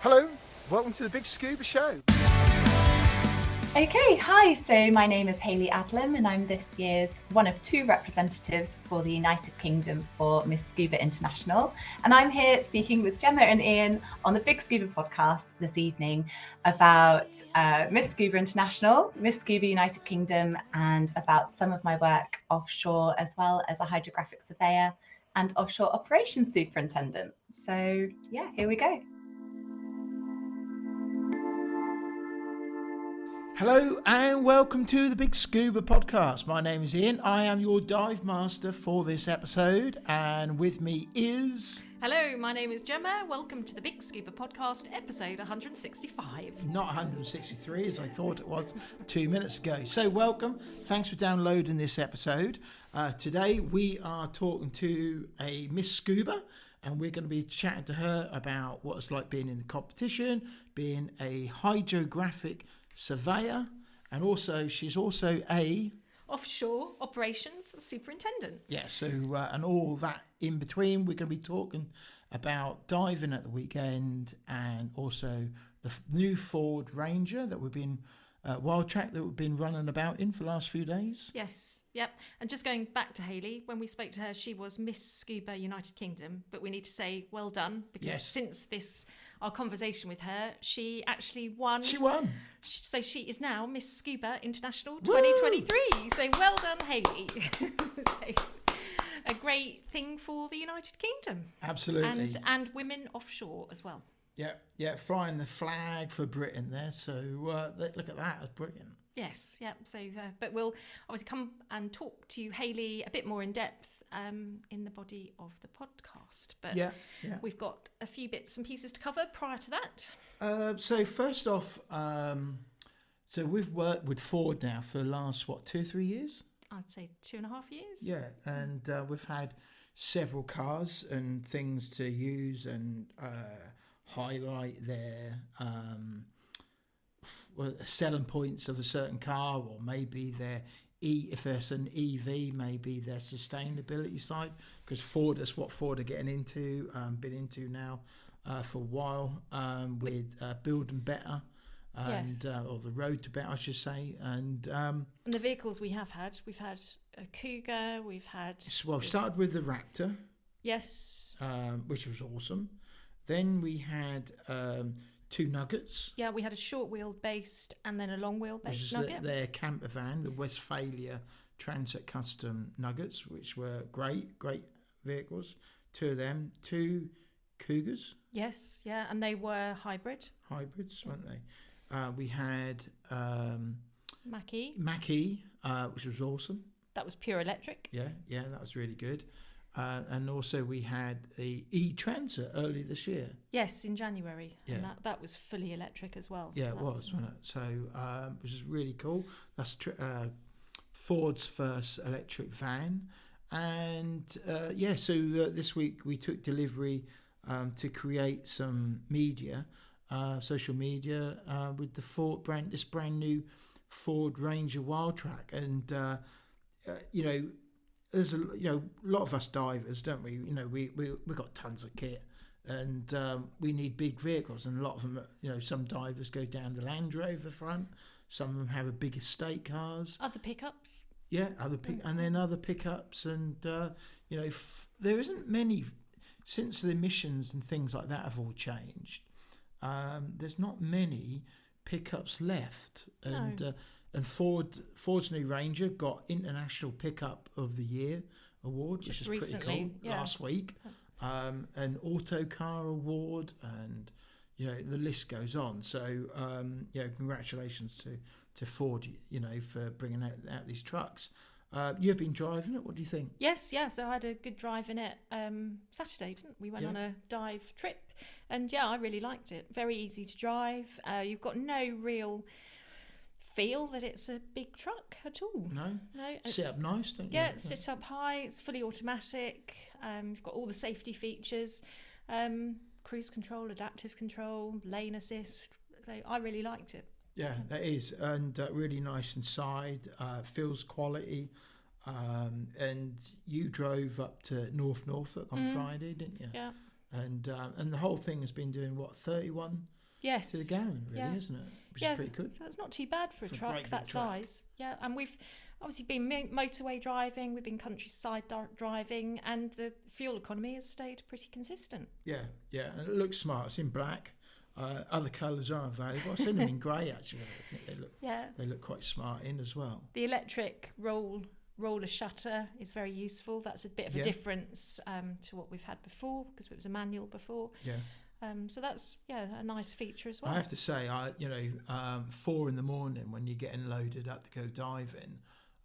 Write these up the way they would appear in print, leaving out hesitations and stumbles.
Hello, welcome to the Big Scuba Show. Okay, hi. So my name is Hayley Adlam and I'm this year's one of two representatives for the United Kingdom for Miss Scuba International. And I'm here speaking with Gemma and Ian on the Big Scuba podcast this evening about Miss Scuba International, Miss Scuba United Kingdom, and about some of my work offshore, as well as a hydrographic surveyor and offshore operations superintendent. So yeah, here we go. Hello and welcome to the Big Scuba podcast. My name is Ian. I am your dive master for this episode, and with me is... Hello, my name is Gemma. Welcome to the Big Scuba podcast, episode 165. Not 163 as I thought it was 2 minutes ago. So welcome. Thanks for downloading this episode. Today we are talking to a Miss Scuba, and we're going to be chatting to her about what it's like being in the competition, being a hydrographic surveyor, and also she's also a Offshore operations superintendent. yeah, so and all that in between. We're going to be talking about diving at the weekend, and also the new Ford Ranger that we've been wild track that we've been running about in for the last few days. Yes, yep. And just going back to Hayley, when we spoke to her, she was Miss Scuba United Kingdom, but we need to say well done, because since our conversation with her, she actually won. She won. So she is now Miss Scuba International 2023. Woo! So well done, Hayley. A great thing for the United Kingdom. Absolutely. And women offshore as well. Yeah, flying the flag for Britain there. So look at that, that's brilliant. Yes, yeah. So, but we'll obviously come and talk to Hayley a bit more in depth in the body of the podcast. But we've got a few bits and pieces to cover prior to that. So first off, so we've worked with Ford now for the last, 2 or 3 years? I'd say 2.5 years. Yeah, and we've had several cars and things to use and highlight their selling points of a certain car, or maybe their if there's an EV, maybe their sustainability side, because Ford, that's what Ford are getting into, been into now for a while, with Building Better, and or the Road to Better, I should say, and the vehicles we've had a Cougar, we've had started with the Raptor, yes, which was awesome. Then we had 2 Nuggets. Yeah, we had a short wheel based and then a long wheel based Nugget. Their camper van, the Westphalia Transit Custom Nuggets, which were great vehicles. 2 of them, 2 Cougars. Yes, yeah, and they were hybrids, weren't they? We had Mackie, which was awesome. That was pure electric. Yeah, that was really good. And also we had the E-Transit early this year. Yes, in January. Yeah. And that was fully electric as well. Yeah, so it was, wasn't it? So, which is really cool. That's Ford's first electric van. And, so this week we took delivery to create some media, social media, with the this brand new Ford Ranger Wild Track. And, there's a lot of us divers, don't we? We've got tons of kit, and we need big vehicles. And a lot of them, some divers go down the Land Rover front. Some of them have a big estate cars. Other pickups. Yeah, and then other pickups, and there isn't many since the emissions and things like that have all changed. There's not many pickups left, and. No. And Ford's new Ranger got International Pickup of the Year award, which is pretty cool. Last week, an Autocar award, and the list goes on. So congratulations to Ford, for bringing out these trucks. You've been driving it. What do you think? Yes. So I had a good drive in it Saturday, didn't we? Went on a dive trip, and I really liked it. Very easy to drive. You've got no real feel that it's a big truck at all. No, sit up nice, don't you? Yeah, it sits up high. It's fully automatic. You've got all the safety features, cruise control, adaptive control, lane assist. So I really liked it. Yeah, that is, and really nice inside. Feels quality. And you drove up to North Norfolk on Friday, didn't you? Yeah. And the whole thing has been doing, 31 yes. to the gallon, really, isn't it? Which is pretty good. So it's not too bad for a truck that size. Yeah, and we've obviously been motorway driving, we've been countryside driving, and the fuel economy has stayed pretty consistent. Yeah, and it looks smart. It's in black. Other colours are available. I've seen them in grey, actually. I think they look quite smart in as well. The electric roller shutter is very useful. That's a bit of a difference to what we've had before, because it was a manual before. Yeah. So that's a nice feature as well. I have to say, 4 in the morning when you're getting loaded up to go diving,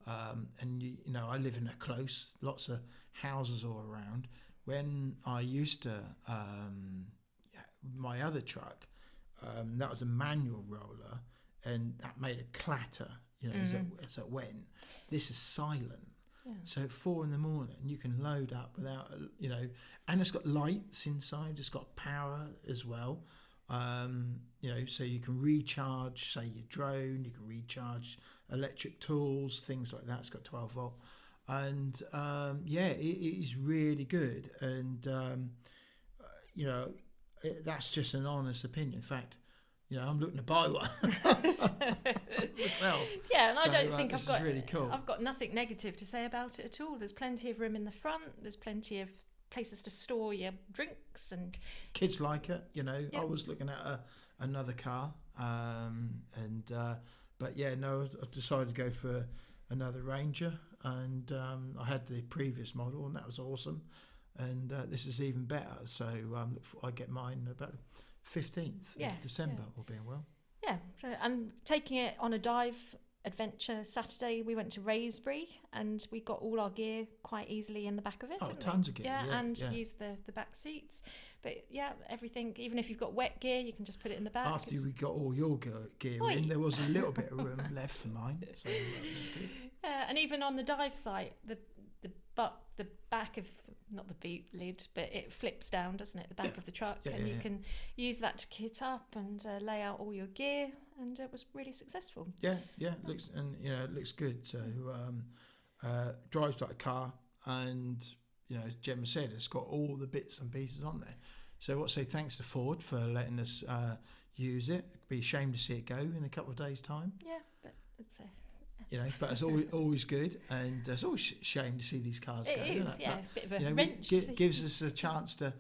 and I live in a close, lots of houses all around. When I used to my other truck, that was a manual roller, and that made a clatter. As it went. This is silent. Yeah. So at 4 in the morning, you can load up without, and it's got lights inside. It's got power as well. So you can recharge, say, your drone. You can recharge electric tools, things like that. It's got 12 volt, and it is really good. And that's just an honest opinion. In fact, I'm looking to buy one myself. Yeah, and I don't think I've got really cool. I've got nothing negative to say about it at all. There's plenty of room in the front. There's plenty of places to store your drinks, and kids like it. I was looking at another car, but I decided to go for another Ranger, and I had the previous model, and that was awesome. And this is even better. So I get mine about 15th of December, all being well. Yeah, so and taking it on a dive adventure Saturday, we went to Raysbury, and we got all our gear quite easily in the back of it. Tons of gear. And used the back seats. But everything, even if you've got wet gear, you can just put it in the back. After we got all your gear in, there was a little bit of room left for mine. So that was good. And even on the dive site, the back of, not the boot lid, but it flips down, doesn't it? The back of the truck, and you can use that to kit up and lay out all your gear, and it was really successful. It looks good. So drives like a car, and as Gemma said, it's got all the bits and pieces on there. So what say thanks to Ford for letting us use it. It'd be a shame to see it go in a couple of days' time. Yeah, but it's but it's always good, and it's always a shame to see these cars go. It is, but, it's a bit of a wrench. Gives us a chance to,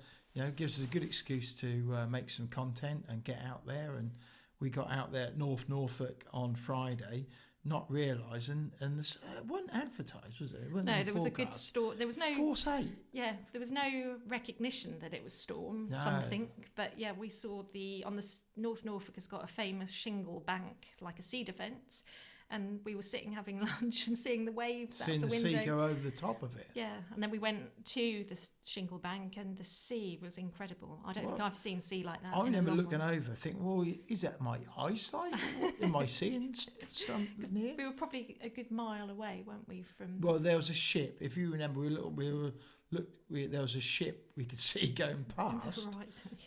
gives us a good excuse to make some content and get out there. And we got out there at North Norfolk on Friday, not realising, and this wasn't advertised, was it? No, there was a good storm. There was no Force 8. Yeah, there was no recognition that it was storm something. But we saw on the North Norfolk has got a famous shingle bank, like a cedar fence. And we were sitting having lunch and seeing the waves out the window. Seeing the sea go over the top of it. Yeah, and then we went to the shingle bank, and the sea was incredible. I don't think I've seen sea like that. I remember looking over, thinking, well, is that my eyesight? Am I seeing something here? We were probably a good mile away, weren't we? From there was a ship. If you remember, there was a ship we could see going past,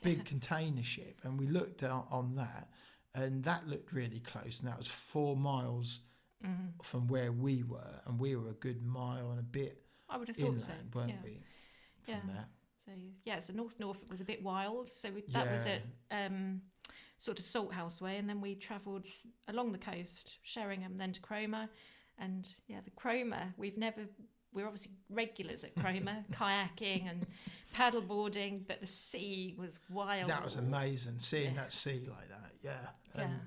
big container ship, and we looked out on that. And that looked really close, and that was 4 miles from where we were, and we were a good mile and a bit. I would have thought so, weren't we? From that. So North Norfolk was a bit wild. So that was at sort of Salthouse Way, and then we travelled along the coast, Sheringham, then to Cromer, and the Cromer we're obviously regulars at Cromer, kayaking and paddleboarding, but the sea was wild. That was amazing, seeing that sea like that, And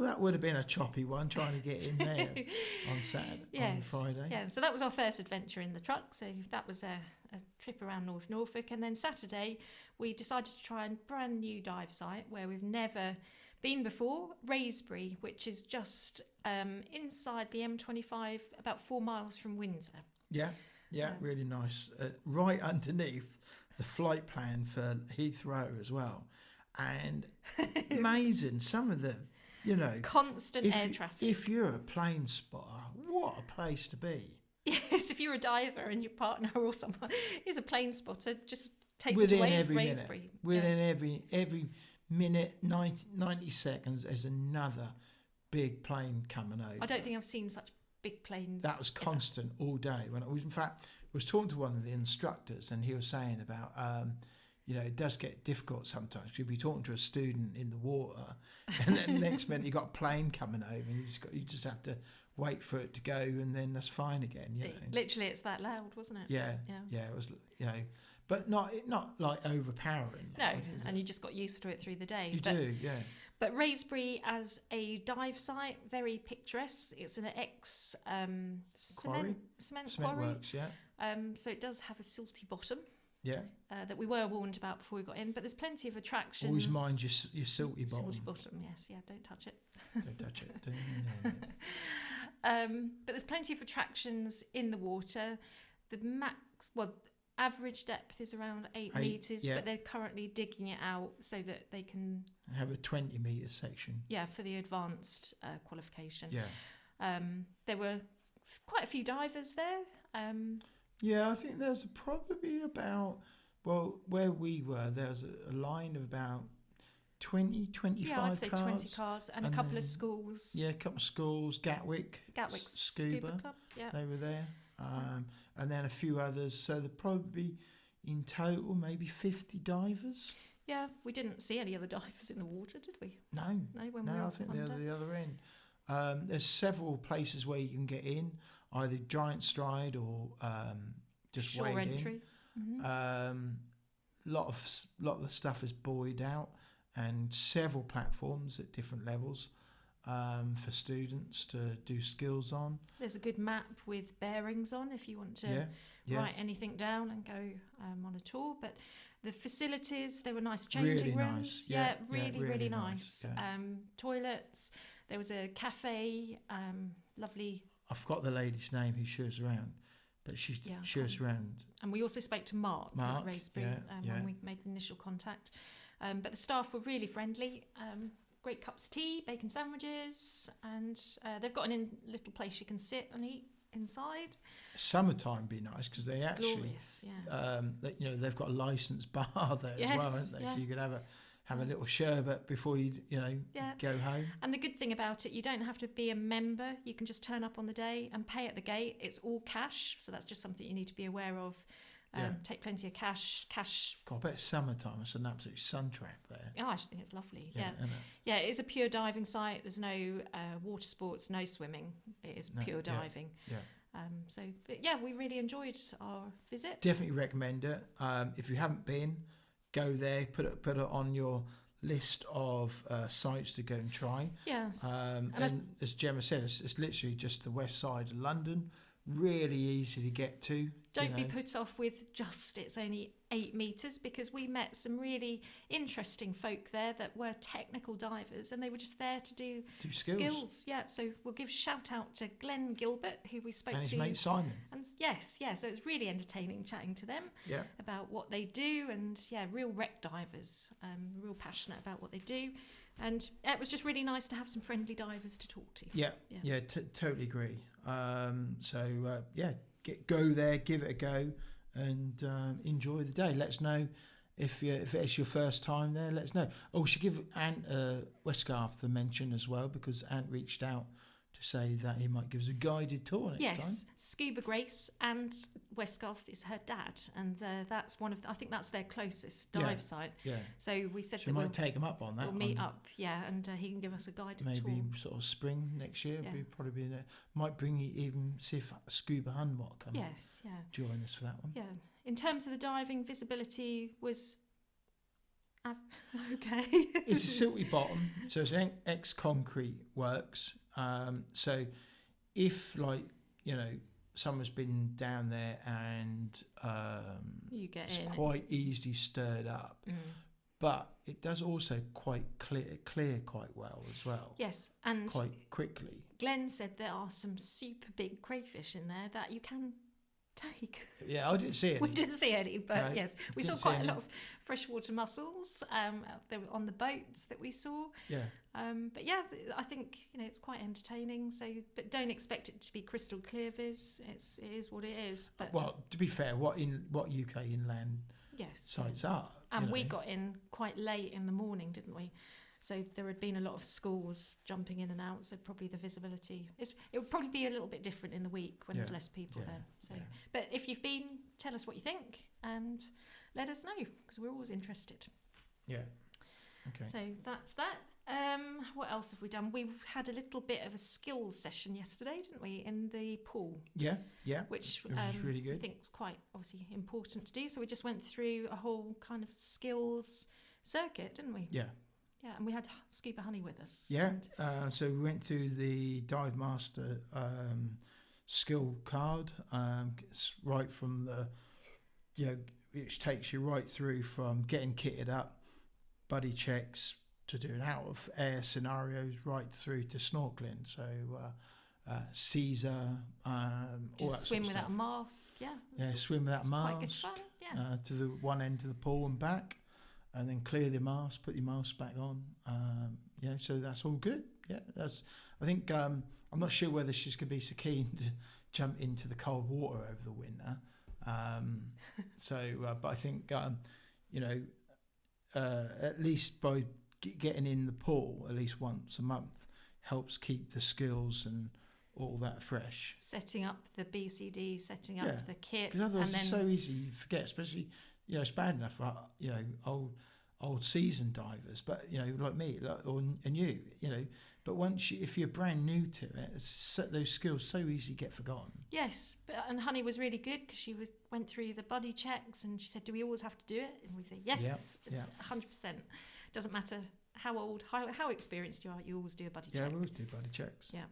that would have been a choppy one, trying to get in there on Saturday, on Friday. Yeah, so that was our first adventure in the truck. So that was a trip around North Norfolk. And then Saturday, we decided to try a brand new dive site where we've never been before, Raysbury, which is just inside the M25, about 4 miles from Windsor. Really nice. Right underneath the flight plan for Heathrow as well. And amazing, some of the, constant air traffic. If you're a plane spotter, what a place to be. Yes, if you're a diver and your partner or someone is a plane spotter, just take within it away every Raysbury. Minute. Within every minute, 90 seconds, there's another big plane coming over. I don't think I've seen such big planes. That was constant all day. In fact, was talking to one of the instructors, and he was saying about it does get difficult sometimes. You'll be talking to a student in the water, and then next minute you got a plane coming over, and you just have to wait for it to go, and then that's fine again. Literally, it's that loud, wasn't it? Yeah. It was, but not like overpowering. No, and you just got used to it through the day. You do, yeah. But Wraysbury as a dive site, very picturesque. It's an cement quarry. Works, yeah. So it does have a silty bottom. Yeah. That we were warned about before we got in, but there's plenty of attractions. Always mind your silty bottom. Silty bottom, yes, yeah. Don't touch it. Don't touch it. No. But there's plenty of attractions in the water. The average depth is around 8 metres, but they're currently digging it out so that they can have a 20-metre section. Yeah, for the advanced qualification. Yeah. There were quite a few divers there. Yeah, I think there's probably about, where we were, there's a line of about 20, 25 cars. Yeah, I'd say 20 cars and a couple of schools. Yeah, a couple of schools. Gatwick Scuba Club, yeah. They were there. And then a few others. So there'd probably be, in total, maybe 50 divers. Yeah, we didn't see any other divers in the water, did we? No, I think they're the other end. There's several places where you can get in, either giant stride or just shore wade entry. in. Lot of the stuff is buoyed out, and several platforms at different levels for students to do skills on. There's a good map with bearings on if you want to write anything down and go on a tour. But the facilities, there were nice changing rooms. Nice. Really nice. Yeah. Toilets. There was a cafe. Lovely. I forgot the lady's name who shows around, but she shows around. And we also spoke to Mark at Wraysbury when we made the initial contact. But the staff were really friendly. Great cups of tea, bacon sandwiches, and they've got a little place you can sit and eat inside. Summertime be nice because they actually, glorious, yeah. They've got a licensed bar there as well, haven't they? Yeah. So you can have a little sherbet before you go home. And the good thing about it, you don't have to be a member. You can just turn up on the day and pay at the gate. It's all cash, so that's just something you need to be aware of. Take plenty of cash. God, I bet it's summertime. It's an absolute sun trap there. Oh, I just think it's lovely. Yeah, yeah. It is a pure diving site. There's no water sports, no swimming. It is pure diving. Yeah. We really enjoyed our visit. Definitely recommend it. If you haven't been, go there. Put it on your list of sites to go and try. Yes. And as Gemma said, it's literally just the west side of London. Really easy to get to. Don't be put off with it's only 8 metres, because we met some really interesting folk there that were technical divers, and they were just there to do skills. Yeah, so we'll give shout out to Glenn Gilbert, who we spoke to. And his mate Simon. And so it's really entertaining chatting to them about what they do, and real wreck divers, real passionate about what they do. And it was just really nice to have some friendly divers to talk to. Totally agree. Go there, give it a go, and enjoy the day. Let us know if it's your first time there. Let us know. Oh, we should give Ant Westgarth the mention as well, because Ant reached out to say that he might give us a guided tour next time. Yes, Scuba Grace, and Westgarth is her dad, and that's I think that's their closest dive site. Yeah. So we said we might take him up on that. We'll meet up, and he can give us a guided tour. Maybe sort of spring next year. Probably might bring you even see if Scuba Hun might come. Yes, yeah. Join us for that one. Yeah. In terms of the diving, visibility was okay. It's a silty bottom, so it's an ex-concrete works. So if someone's been down there and it's quite easily stirred up, but it does also quite clear quite well as well. Yes, and quite quickly. Glenn said there are some super big crayfish in there that you can take. Yeah, I didn't see any. We didn't see any, but yes, we saw quite a lot of freshwater mussels. They were on the boats that we saw. Yeah. But I think it's quite entertaining. So, but don't expect it to be crystal clear, Viz. It is what it is. But to be fair, what UK inland sites are. And we got in quite late in the morning, didn't we? So there had been a lot of schools jumping in and out, so probably the visibility it would probably be a little bit different in the week when there's less people there. So, but if you've been, tell us what you think and let us know, because we're always interested. Yeah. Okay. So that's that. What else have we done? We had a little bit of a skills session yesterday, didn't we, in the pool? Yeah. Which it was really good. I think is quite obviously important to do. So we just went through a whole kind of skills circuit, didn't we? Yeah. Yeah, and we had Scuba Honey with us. Yeah. So we went through the Dive Master skill card, right from the, which takes you right through from getting kitted up, buddy checks, to doing out of air scenarios, right through to snorkeling. So Caesar, all that swim sort of without a mask, swim without a mask, quite good fun, to the one end of the pool and back, and then clear the mask, put your mask back on. So that's all good. Yeah, I think I'm not sure whether she's going to be so keen to jump into the cold water over the winter. But I think at least by getting in the pool at least once a month helps keep the skills and all that fresh. Setting up the BCD, setting up the kit, because otherwise it's so easy you forget. Especially it's bad enough for old seasoned divers, but like me, and you, But if you're brand new to it, those skills so easily get forgotten. Yes, and Honey was really good because she went through the body checks and she said, "Do we always have to do it?" And we say, "Yes, 100%. Doesn't matter how old, how experienced you are. You always do a buddy check." Yeah, we always do buddy checks. Yeah,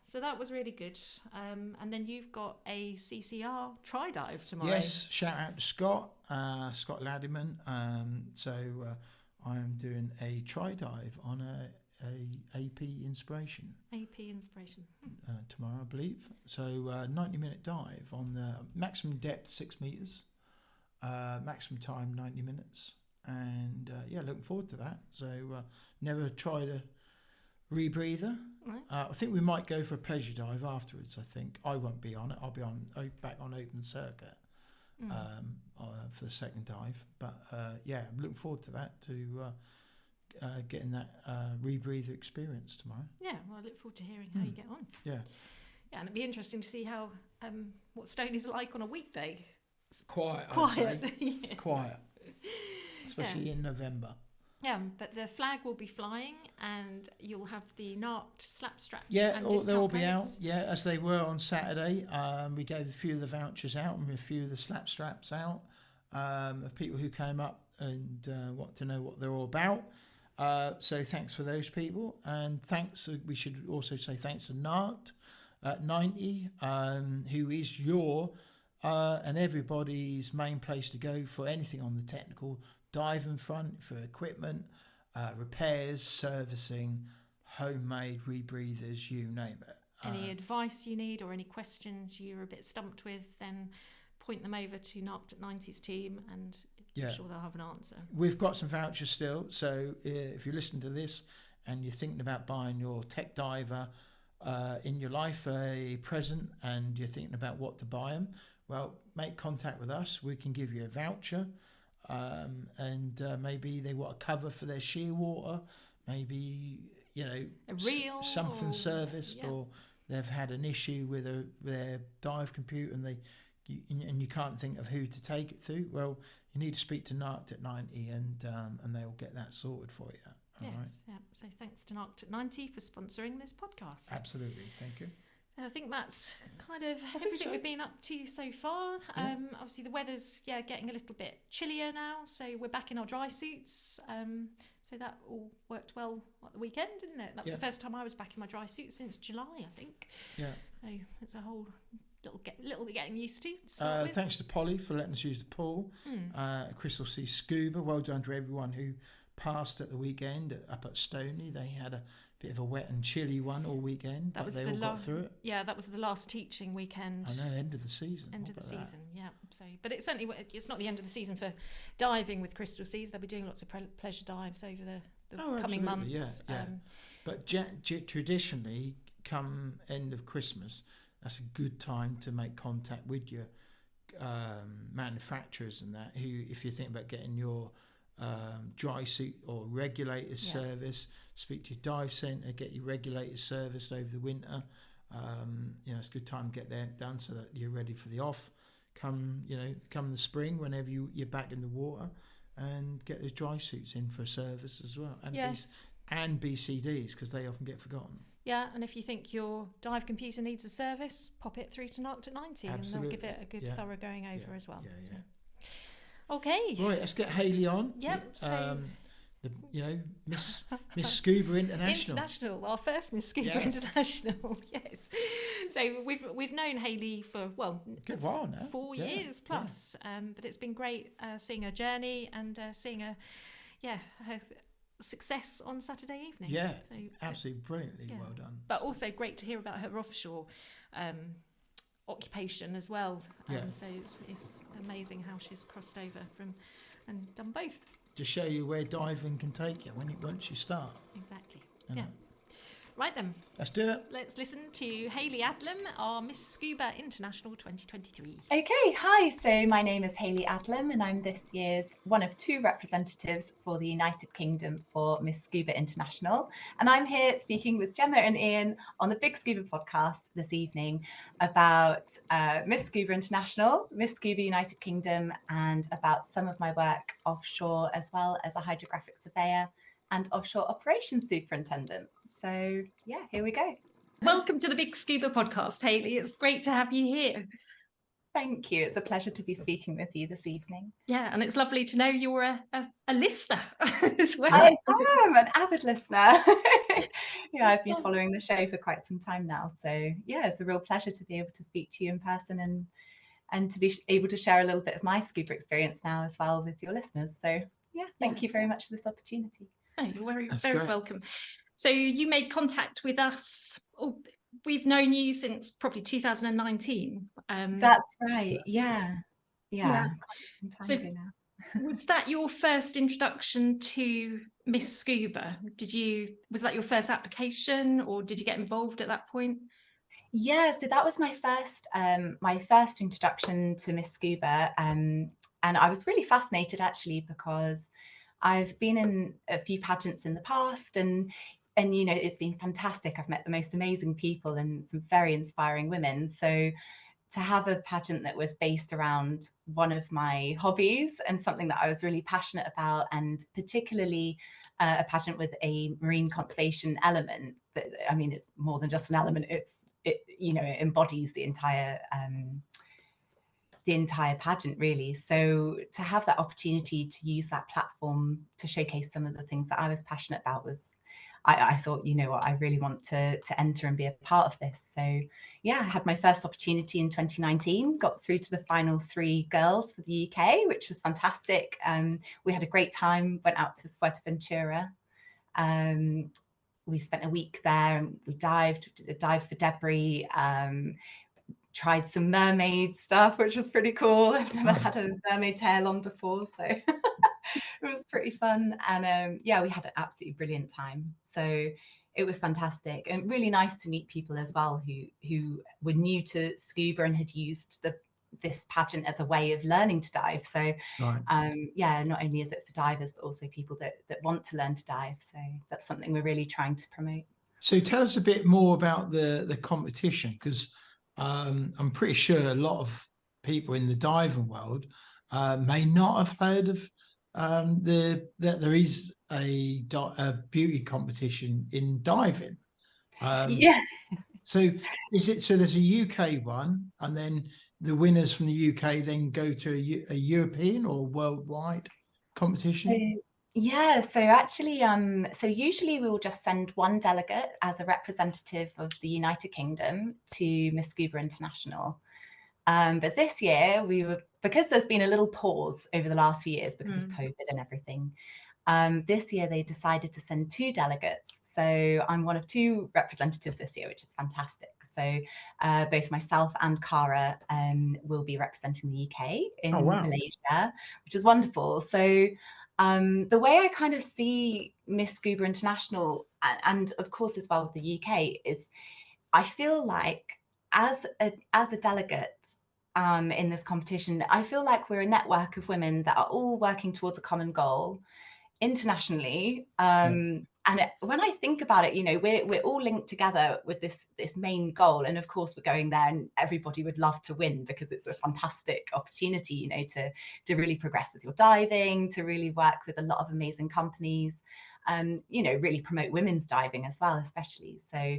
so that was really good. And then you've got a CCR try dive tomorrow. Yes, shout out to Scott Laddyman. So I am doing a try dive on a AP Inspiration. AP Inspiration. Tomorrow, I believe. So 90-minute dive on the maximum depth 6 meters, maximum time 90 minutes. And looking forward to that. So never tried a rebreather. Right. I think we might go for a pleasure dive afterwards. I think I won't be on it. I'll be back on open circuit for the second dive. But I'm looking forward to that, to getting that rebreather experience tomorrow. Yeah, well, I look forward to hearing how you get on. Yeah, and it'd be interesting to see how what Stone is like on a weekday. Quiet. Yeah. Quiet. Especially in November. Yeah, but the flag will be flying and you'll have the narked slap straps. Yeah, and they'll all be out. codes. Yeah, as they were on Saturday. We gave a few of the vouchers out and a few of the slap straps out of people who came up and want to know what they're all about. So thanks for those people. And we should also say thanks to Narked at 90, who is your and everybody's main place to go for anything on the technical diving front, for equipment, repairs, servicing, homemade rebreathers, you name it. Any advice you need or any questions you're a bit stumped with, then point them over to Narked at 90's team and I'm sure they'll have an answer. We've got some vouchers still, so if you listen to this and you're thinking about buying your tech diver in your life a present and you're thinking about what to buy them, well, make contact with us. We can give you a voucher, and maybe they want a cover for their shear water, maybe a reel something serviced, or they've had an issue with their dive computer and you can't think of who to take it to. Well, you need to speak to Narked at 90 and they'll get that sorted for you. Yes, right? Yeah. So thanks to Narked at 90 for sponsoring this podcast. Absolutely, thank you. I think that's kind of everything we've been up to so far. Yeah. Obviously, the weather's getting a little bit chillier now, so we're back in our dry suits. So that all worked well at the weekend, didn't it? That was the first time I was back in my dry suit since July, I think. Yeah. So it's a whole little bit getting used to. Thanks to Polly for letting us use the pool. Crystal Sea Scuba, well done to everyone who passed at the weekend up at Stoney. They had a bit of a wet and chilly one all weekend, but they all got through it. Yeah, that was the last teaching weekend. I know, end of the season. Yeah. So, but it's not the end of the season for diving with Crystal Seas. They'll be doing lots of pleasure dives over the coming months. Yeah. But traditionally, come end of Christmas, that's a good time to make contact with your manufacturers and that. Who, if you think about getting your dry suit or regulator service. Speak to your dive centre, get your regulators serviced over the winter. It's a good time to get that done so that you're ready for the off. Come the spring, whenever you're back in the water, and get those dry suits in for a service as well. And and BCDs, because they often get forgotten. Yeah, and if you think your dive computer needs a service, pop it through to Arctic 90 and they'll give it a good thorough going over as well. Okay. Right, let's get Hayley on. Yep. Miss Scuba International. International, our first Miss Scuba International. Yes. So we've known Hayley for good while now, 4 years plus. But it's been great seeing her journey and seeing her success on Saturday evening. Yeah, so, absolutely brilliantly well done. But also great to hear about her offshore occupation as well. So it's amazing how she's crossed over and done both. To show you where diving can take you once you start. Exactly. Right then. Let's do it. Let's listen to Hayley Adlam, our Miss Scuba International 2023. Okay, hi. So my name is Hayley Adlam and I'm this year's one of 2 representatives for the United Kingdom for Miss Scuba International. And I'm here speaking with Gemma and Ian on the Big Scuba podcast this evening about Miss Scuba International, Miss Scuba United Kingdom, and about some of my work offshore, as well as a hydrographic surveyor and offshore operations superintendent. So here we go. Welcome to the Big Scuba podcast, Hayley. It's great to have you here. Thank you. It's a pleasure to be speaking with you this evening. Yeah, and it's lovely to know you're a listener as well. I am an avid listener. I've been following the show for quite some time now. So it's a real pleasure to be able to speak to you in person and to be able to share a little bit of my scuba experience now as well with your listeners. So thank you very much for this opportunity. Oh, you're very welcome. So you made contact with us. We've known you since probably 2019. That's right. Yeah. So was that your first introduction to Miss Scuba? Was that your first application, or did you get involved at that point? Yeah, so that was my first introduction to Miss Scuba, and I was really fascinated actually because I've been in a few pageants in the past, and it's been fantastic. I've met the most amazing people and some very inspiring women. So to have a pageant that was based around one of my hobbies and something that I was really passionate about, and particularly a pageant with a marine conservation element, it's more than just an element. It embodies the entire pageant really. So to have that opportunity to use that platform to showcase some of the things that I was passionate about was, I thought, I really want to enter and be a part of this. So I had my first opportunity in 2019, got through to the final 3 girls for the UK, which was fantastic. We had a great time, went out to Fuerteventura. We spent a week there and we dived for debris, tried some mermaid stuff, which was pretty cool. I've never had a mermaid tail on before, so it was pretty fun. And we had an absolutely brilliant time. So it was fantastic and really nice to meet people as well who were new to scuba and had used this pageant as a way of learning to dive. So not only is it for divers, but also people that want to learn to dive. So that's something we're really trying to promote. So tell us a bit more about the competition, because I'm pretty sure a lot of people in the diving world may not have heard of that there is a beauty competition in diving. So there's a UK one, and then the winners from the UK then go to a European or worldwide competition? So actually, so usually we will just send one delegate as a representative of the United Kingdom to Miss Scuba International. But this year because there's been a little pause over the last few years because of COVID and everything. This year they decided to send 2 delegates. So I'm one of 2 representatives this year, which is fantastic. So both myself and Cara will be representing the UK in Malaysia, which is wonderful. So the way I kind of see Miss Scuba International, and of course as well with the UK, is I feel like as a delegate, in this competition. I feel like we're a network of women that are all working towards a common goal internationally. And when I think about it, you know, we're all linked together with this main goal. And of course, we're going there and everybody would love to win because it's a fantastic opportunity, you know, to really progress with your diving, to really work with a lot of amazing companies, you know, really promote women's diving as well, especially. So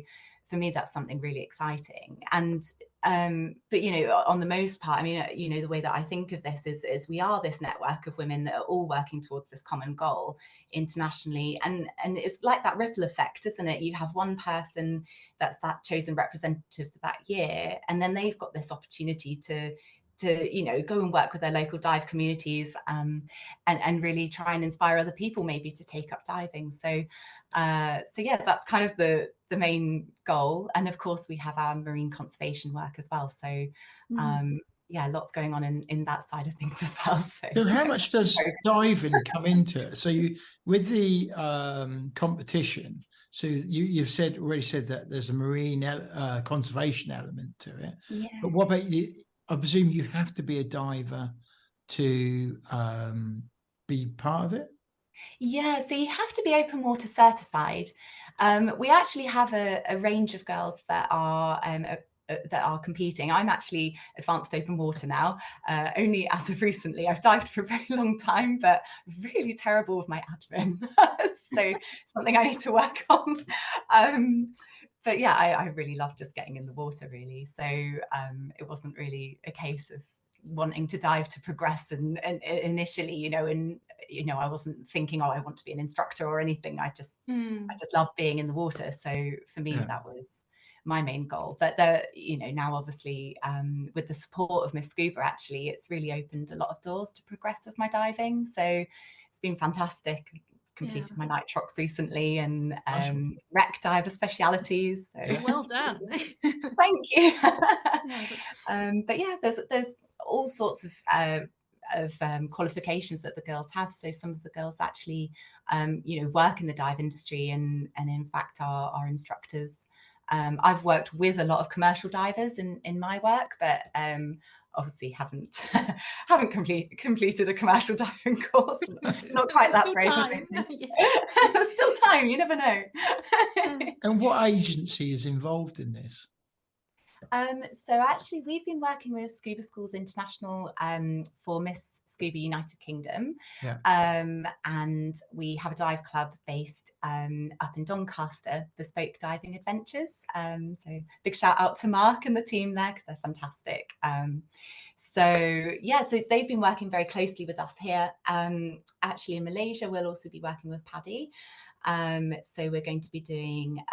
for me, that's something really exciting. And but you know, on the most part, I mean, you know, the way that I think of this is we are this network of women that are all working towards this common goal internationally, and it's like that ripple effect, isn't it? You have one person that's that chosen representative for that year, and then they've got this opportunity to you know, go and work with their local dive communities, and really try and inspire other people maybe to take up diving. So yeah, that's kind of the main goal. And of course we have our marine conservation work as well, so yeah, lots going on in that side of things as well. So how much does diving come into it? So you, with the competition, so you've already said that there's a marine conservation element to it. Yeah. But what about you? I presume you have to be a diver to be part of it? Yeah, so you have to be open water certified. We actually have a range of girls that are competing. I'm actually advanced open water now, only as of recently. I've dived for a very long time, but really terrible with my admin. So something I need to work on. But yeah, I really love just getting in the water, really. So it wasn't really a case of wanting to dive to progress and initially, you know, and you know, I wasn't thinking, oh, I want to be an instructor or anything. I just love being in the water. So for me, that was my main goal. But you know, now obviously with the support of Miss Scuba, actually, it's really opened a lot of doors to progress with my diving. So it's been fantastic. Completed my nitrox recently and rec diver specialities. So well done. Thank you. But yeah, there's all sorts of qualifications that the girls have. So some of the girls actually, you know, work in the dive industry and in fact are instructors. I've worked with a lot of commercial divers in my work, but obviously haven't completed a commercial diving course. Not quite that brave. There's still time. You never know. And what agency is involved in this? So actually, we've been working with Scuba Schools International for Miss Scuba United Kingdom, and we have a dive club based up in Doncaster, Bespoke Diving Adventures. So big shout out to Mark and the team there because they're fantastic. So yeah, so they've been working very closely with us here. Actually, in Malaysia, we'll also be working with PADI. So we're going to be doing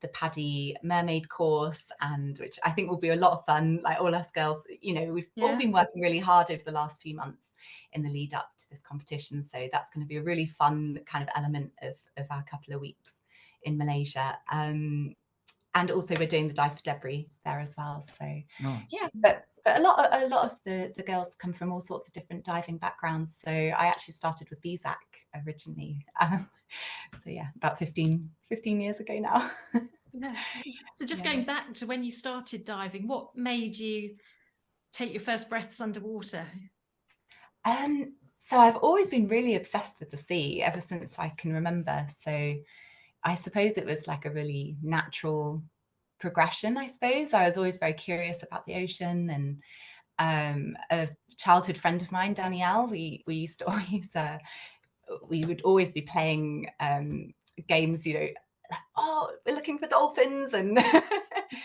the PADI mermaid course, and which I think will be a lot of fun. Like all us girls, you know, we've all been working really hard over the last few months in the lead up to this competition. So that's going to be a really fun kind of element of our couple of weeks in Malaysia. And also we're doing the dive for debris there as well. So yeah, but a lot of the girls come from all sorts of different diving backgrounds. So I actually started with BZAC originally. So yeah, about 15 years ago now. So just going back to when you started diving, what made you take your first breaths underwater? So I've always been really obsessed with the sea ever since I can remember. So I suppose it was like a really natural progression, I suppose. I was always very curious about the ocean, and a childhood friend of mine, Danielle, we used to always we would always be playing games, you know, like, oh, we're looking for dolphins, and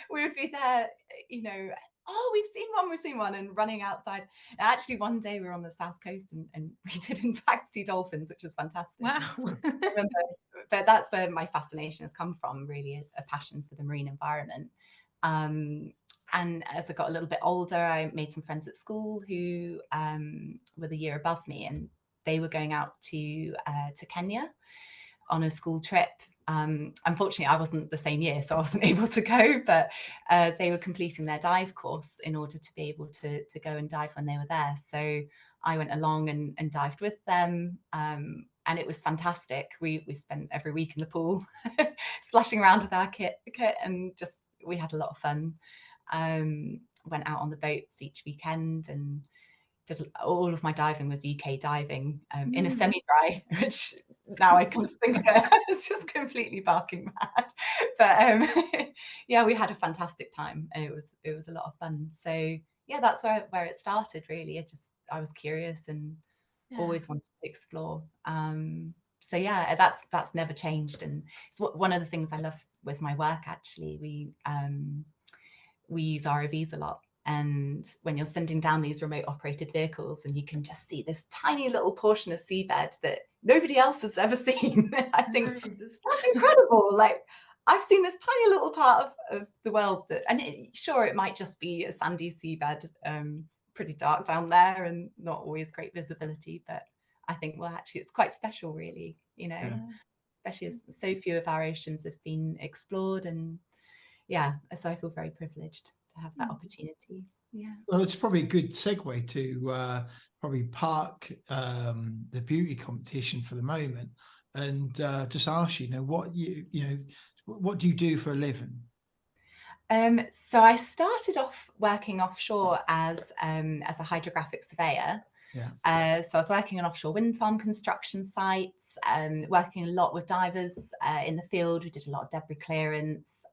we would be there, you know, oh, we've seen one, and running outside. And actually, one day we were on the south coast, and we did in fact see dolphins, which was fantastic. Wow. But that's where my fascination has come from, really, a passion for the marine environment. And as I got a little bit older, I made some friends at school who were the year above me, and they were going out to Kenya on a school trip. Unfortunately, I wasn't the same year, so I wasn't able to go, but they were completing their dive course in order to be able to go and dive when they were there. So I went along and dived with them, and it was fantastic. We spent every week in the pool, splashing around with our kit, and just we had a lot of fun. went out on the boats each weekend and did all of my diving was UK diving in a semi-dry, which now I come to think of it, it's just completely barking mad. But yeah, we had a fantastic time. It was a lot of fun. So yeah, that's where it started really. I was curious and always wanted to explore. So yeah, that's never changed, and it's one of the things I love with my work. Actually, we use ROVs a lot. And when you're sending down these remote operated vehicles and you can just see this tiny little portion of seabed that nobody else has ever seen, I think that's incredible. Like, I've seen this tiny little part of the world sure, it might just be a sandy seabed, pretty dark down there and not always great visibility, but I think, well, actually it's quite special really, especially as so few of our oceans have been explored. And yeah, so I feel very privileged to have that opportunity. Yeah. Well, it's probably a good segue to probably park the beauty competition for the moment, and just ask you, what what do you do for a living? So I started off working offshore as a hydrographic surveyor. Yeah. So I was working on offshore wind farm construction sites, working a lot with divers in the field. We did a lot of debris clearance,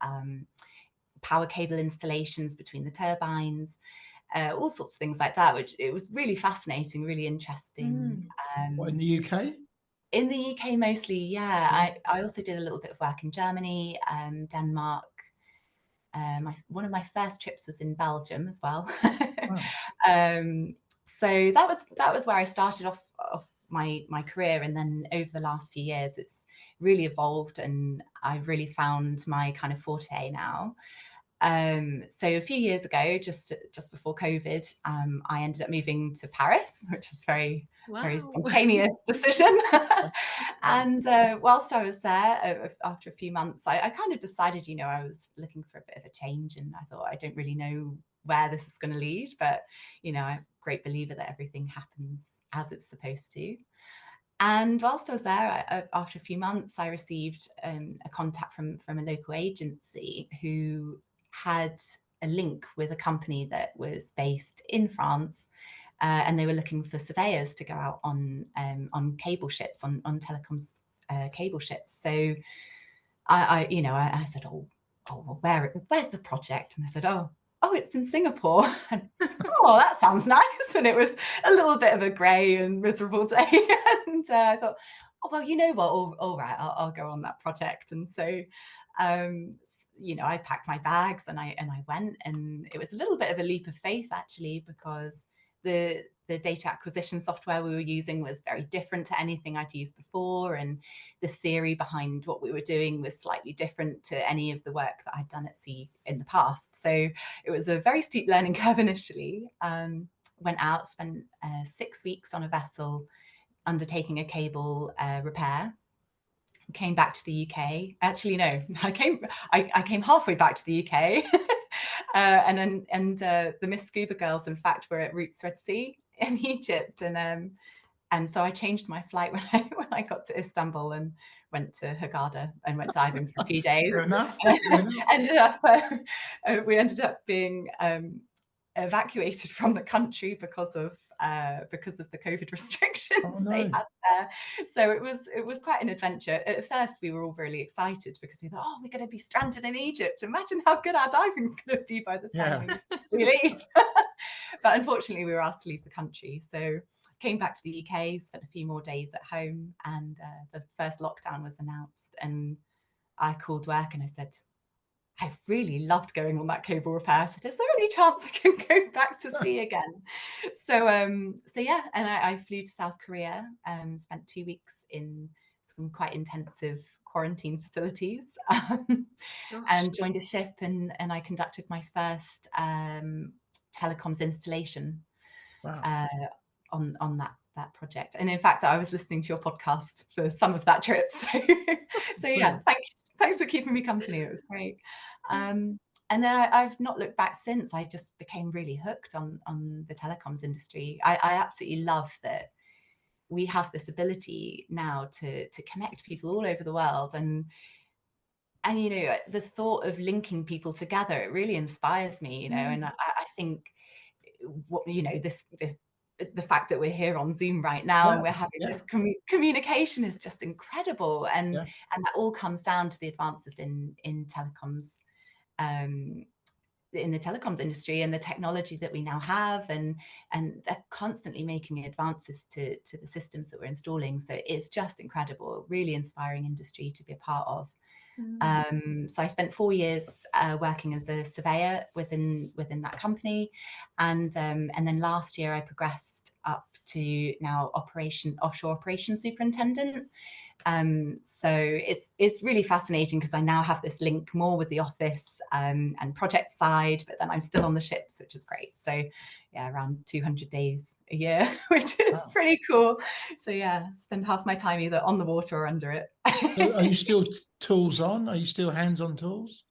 power cable installations between the turbines, all sorts of things like that, which it was really fascinating, really interesting. What, in the UK? In the UK mostly, yeah. I also did a little bit of work in Germany, Denmark. One of my first trips was in Belgium as well. Wow. So that was where I started off my career, and then over the last few years it's really evolved and I've really found my kind of forte now. So a few years ago, just before COVID, I ended up moving to Paris, which was very spontaneous decision. And whilst I was there, after a few months, I kind of decided, I was looking for a bit of a change, and I thought, I don't really know where this is going to lead, but I'm a great believer that everything happens as it's supposed to. And whilst I was there, after a few months, I received a contact from a local agency who had a link with a company that was based in France, and they were looking for surveyors to go out on cable ships, on telecoms cable ships. So I said, well, where's the project? And they said, oh, it's in Singapore. And, oh, that sounds nice. And it was a little bit of a grey and miserable day. And I thought, oh, well, you know what? All right, I'll go on that project. And so, I packed my bags and I went, and it was a little bit of a leap of faith actually, because the data acquisition software we were using was very different to anything I'd used before, and the theory behind what we were doing was slightly different to any of the work that I'd done at sea in the past. So it was a very steep learning curve initially. Went out, spent 6 weeks on a vessel undertaking a cable repair. Came back to the UK. Actually, no, I came halfway back to the UK. and the Miss Scuba girls, in fact, were at Roots Red Sea in Egypt, and so I changed my flight when I got to Istanbul and went to Hurghada and went diving for a few days. Fair enough. We ended up being evacuated from the country because of the COVID restrictions they had there. So it was quite an adventure. At first, we were all really excited because we thought, we're going to be stranded in Egypt. Imagine how good our diving's going to be by the time we leave. But unfortunately, we were asked to leave the country. So came back to the UK, spent a few more days at home, and the first lockdown was announced. And I called work and I said, I really loved going on that cable repair. I said, is there any chance I can go back to sea again? So yeah, and I flew to South Korea, spent 2 weeks in some quite intensive quarantine facilities, and joined a ship, and I conducted my first telecoms installation on that project. And in fact, I was listening to your podcast for some of that trip. So yeah, thanks for keeping me company. It was great. And then I've not looked back since. I just became really hooked on the telecoms industry. I absolutely love that we have this ability now to connect people all over the world, and the thought of linking people together, it really inspires me, and I think what, you know, this the fact that we're here on Zoom right now and we're having this communication is just incredible, and that all comes down to the advances in telecoms, in the telecoms industry, and the technology that we now have, and they're constantly making advances to the systems that we're installing. So it's just incredible, really inspiring industry to be a part of. So I spent 4 years working as a surveyor within that company, and then last year I progressed up to now offshore operations superintendent. So it's really fascinating because I now have this link more with the office and project side, but then I'm still on the ships, which is great. So yeah, around 200 days a year, which is pretty cool. So yeah, spend half my time either on the water or under it. So are you still tools on? Are you still hands-on tools?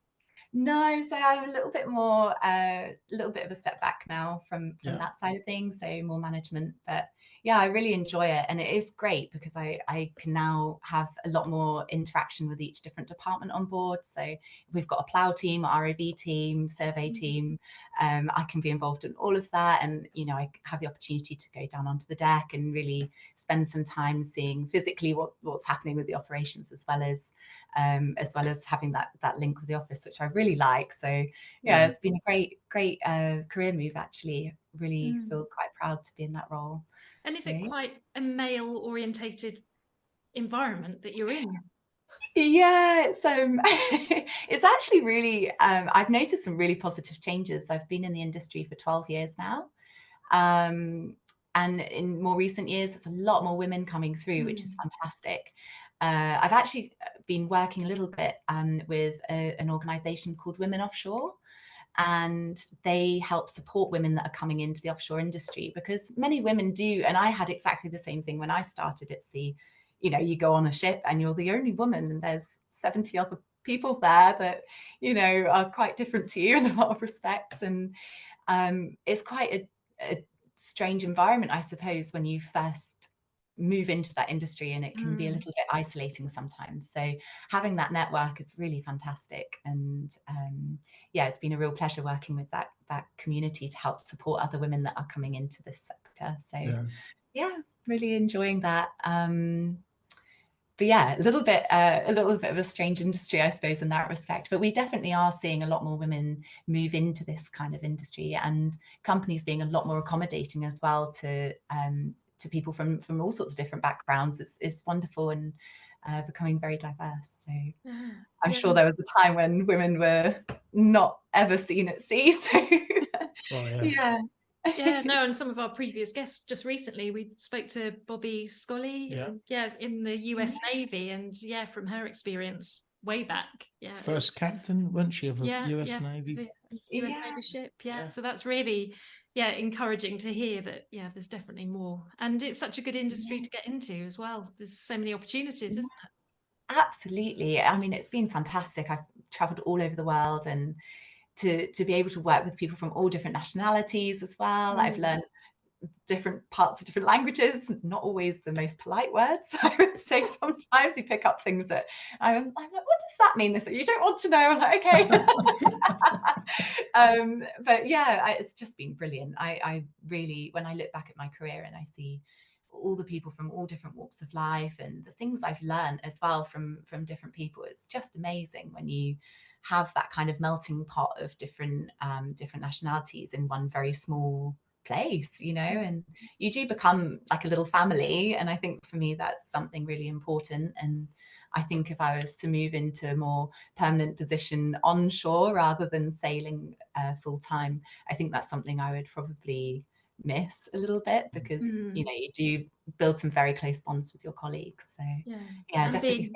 No, so I'm a little bit more, a little bit of a step back now from that side of things, so more management. But yeah, I really enjoy it, and it is great because I can now have a lot more interaction with each different department on board. So if we've got a plough team, ROV team, survey team, I can be involved in all of that, and you know, I have the opportunity to go down onto the deck and really spend some time seeing physically what's happening with the operations, as well as having that link with the office, which I really like. So yeah, it's been a great career move, actually. Really feel quite proud to be in that role. And is it quite a male orientated environment that you're in? Yeah, it's it's actually really I've noticed some really positive changes. I've been in the industry for 12 years now, and in more recent years there's a lot more women coming through, which is fantastic. I've actually been working a little bit with an organisation called Women Offshore, and they help support women that are coming into the offshore industry, because many women do, and I had exactly the same thing when I started at sea. You know, you go on a ship and you're the only woman, and there's 70 other people there that, you know, are quite different to you in a lot of respects, and it's quite a strange environment, I suppose, when you first move into that industry, and it can be a little bit isolating sometimes. So having that network is really fantastic, and yeah, it's been a real pleasure working with that community to help support other women that are coming into this sector. So yeah, really enjoying that. But yeah, a little bit of a strange industry, I suppose, in that respect. But we definitely are seeing a lot more women move into this kind of industry, and companies being a lot more accommodating as well to people from all sorts of different backgrounds. It's wonderful, and becoming very diverse. So I'm sure there was a time when women were not ever seen at sea. So yeah. Yeah, no, and some of our previous guests just recently, we spoke to Bobby Scully, in the US Navy, and from her experience way back, first captain, wasn't she, of a US Navy? US Navy ship, so that's really encouraging to hear that there's definitely more, and it's such a good industry to get into as well. There's so many opportunities, isn't it? Absolutely. I mean, it's been fantastic. I've traveled all over the world, and to be able to work with people from all different nationalities as well. I've learned different parts of different languages, not always the most polite words. I would say sometimes you pick up things that I'm like, what does that mean? This, you don't want to know. I'm like, okay. But yeah, it's just been brilliant. I really, when I look back at my career and I see all the people from all different walks of life and the things I've learned as well from different people, it's just amazing when you have that kind of melting pot of different nationalities in one very small place, you know, and you do become like a little family. And I think for me that's something really important. And I think if I was to move into a more permanent position onshore rather than sailing full time, I think that's something I would probably miss a little bit, because you know, you do build some very close bonds with your colleagues. So yeah, definitely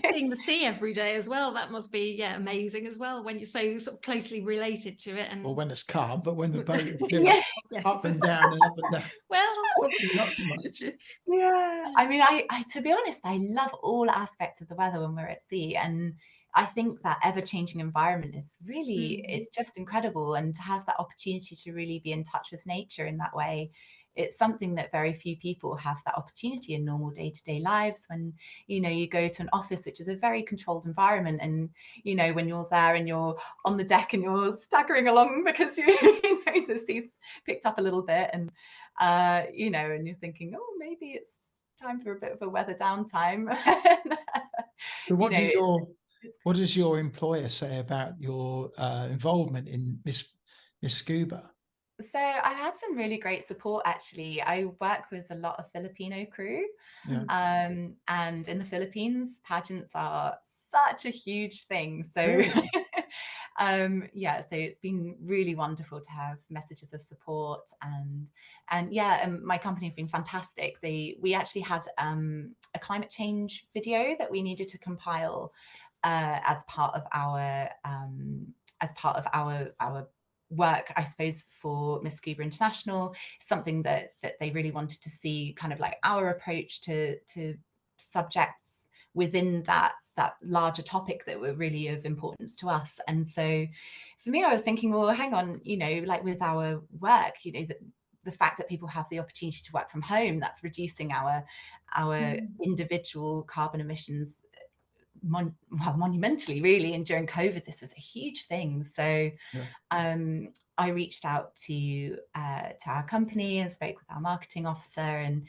seeing the sea every day as well, that must be amazing as well, when you're so sort of closely related to it. And well, when it's calm, but when the boat is up and down and up and down, well, not so much. I mean, I to be honest, I love all aspects of the weather when we're at sea, and I think that ever-changing environment is really, it's just incredible. And to have that opportunity to really be in touch with nature in that way it's something that very few people have that opportunity in normal day-to-day lives. When, you know, you go to an office, which is a very controlled environment, and, you know, when you're there and you're on the deck and you're staggering along because you know, the sea's picked up a little bit, and you know, and you're thinking, oh, maybe it's time for a bit of a weather downtime. So what does your employer say about your involvement in Miss Scuba? So I've had some really great support, actually. I work with a lot of Filipino crew. Yeah. And in the Philippines, pageants are such a huge thing. So Really? yeah, so it's been really wonderful to have messages of support, and yeah, my company have been fantastic. We actually had a climate change video that we needed to compile as part of our work, I suppose, for Miss Scuba International. Something that they really wanted to see, kind of like our approach to subjects within that larger topic that were really of importance to us. And so for me, I was thinking, well, hang on, you know, like with our work, you know, the fact that people have the opportunity to work from home, that's reducing our individual carbon emissions monumentally, really. And during COVID, this was a huge thing. So yeah. I reached out to our company and spoke with our marketing officer, and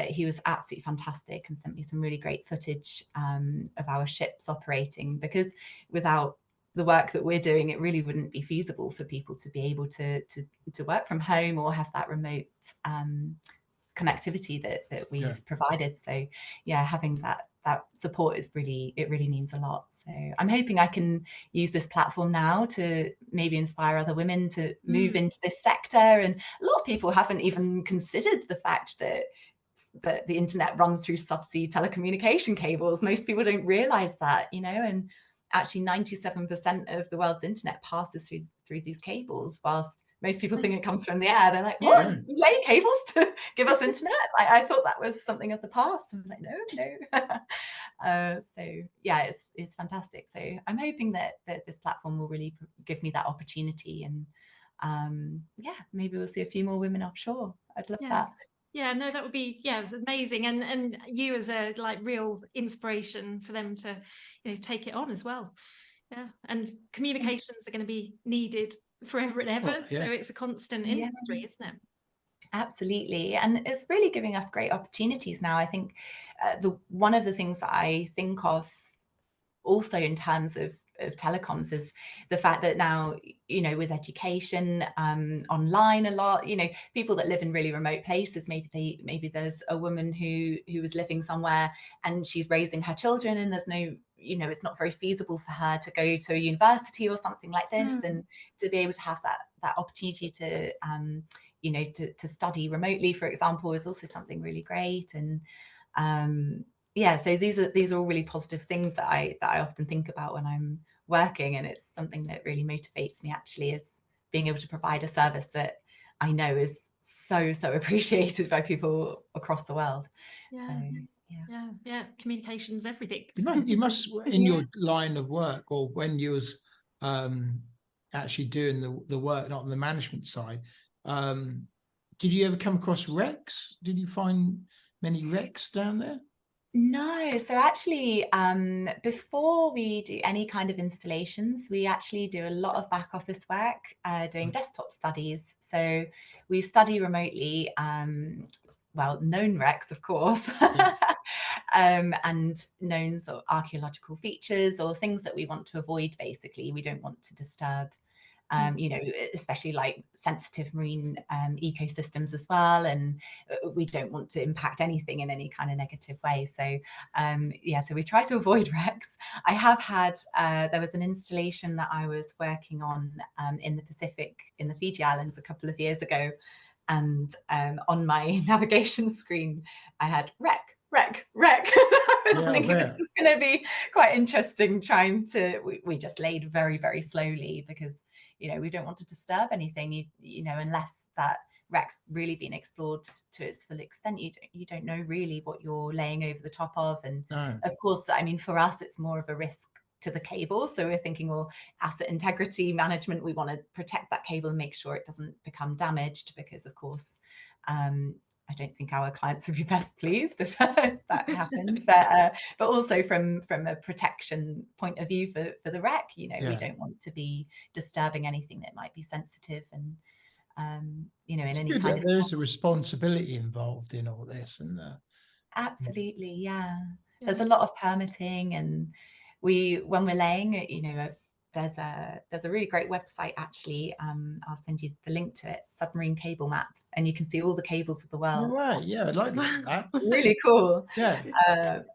he was absolutely fantastic and sent me some really great footage of our ships operating, because without the work that we're doing, it really wouldn't be feasible for people to be able to work from home or have that remote connectivity that we've provided. So yeah, having that support is it really means a lot. So I'm hoping I can use this platform now to maybe inspire other women to move into this sector. And a lot of people haven't even considered the fact that the internet runs through subsea telecommunication cables. Most people don't realize that, you know, and actually 97% of the world's internet passes through these cables, whilst most people think it comes from the air. They're like, what? Yeah. You lay cables to give us internet? I thought that was something of the past. I'm like, no. So yeah, it's fantastic. So I'm hoping that this platform will really give me that opportunity, and yeah, maybe we'll see a few more women offshore. I'd love that. Yeah, no, that would be, yeah, it was amazing. And you as a like real inspiration for them to, you know, take it on as well. Yeah. And communications are going to be needed forever and ever. So it's a constant industry, isn't it? Absolutely. And it's really giving us great opportunities now. I think one of the things that I think of also in terms of telecoms is the fact that now, you know, with education online a lot, you know, people that live in really remote places, maybe there's a woman who is living somewhere and she's raising her children, and there's no, you know, it's not very feasible for her to go to a university or something like this, and to be able to have that opportunity to you know, to study remotely, for example, is also something really great. And yeah, so these are all really positive things that I often think about when I'm working, and it's something that really motivates me, actually, is being able to provide a service that I know is so appreciated by people across the world. Yeah. So, yeah, communication's everything. You must in your line of work, or when you was actually doing the work, not on the management side, did you ever come across wrecks? Did you find many wrecks down there? No, so actually, before we do any kind of installations, we actually do a lot of back office work, doing desktop studies. So we study remotely, well, known wrecks, of course, and known sort of archaeological features or things that we want to avoid. Basically, we don't want to disturb. You know, especially like sensitive marine ecosystems as well, and we don't want to impact anything in any kind of negative way. So yeah, so we try to avoid wrecks. I have had there was an installation that I was working on in the Pacific, in the Fiji Islands, a couple of years ago, and on my navigation screen I had wreck. I was thinking this is going to be quite interesting, trying to, we just laid very slowly, because, you know, we don't want to disturb anything, you know, unless that wreck's really been explored to its full extent. You don't know really what you're laying over the top of. And of course, I mean, for us, it's more of a risk to the cable. So we're thinking, well, asset integrity management, we want to protect that cable and make sure it doesn't become damaged, because of course, I don't think our clients would be best pleased if that happened, but also from a protection point of view for the wreck, you know, we don't want to be disturbing anything that might be sensitive, and you know, in any kind of. There's a responsibility involved in all this, and absolutely, yeah. There's a lot of permitting, and when we're laying, you know, there's a really great website actually. I'll send you the link to it, Submarine Cable Map, and you can see all the cables of the world. Oh, right, yeah, I'd like to do that. Really cool. Yeah.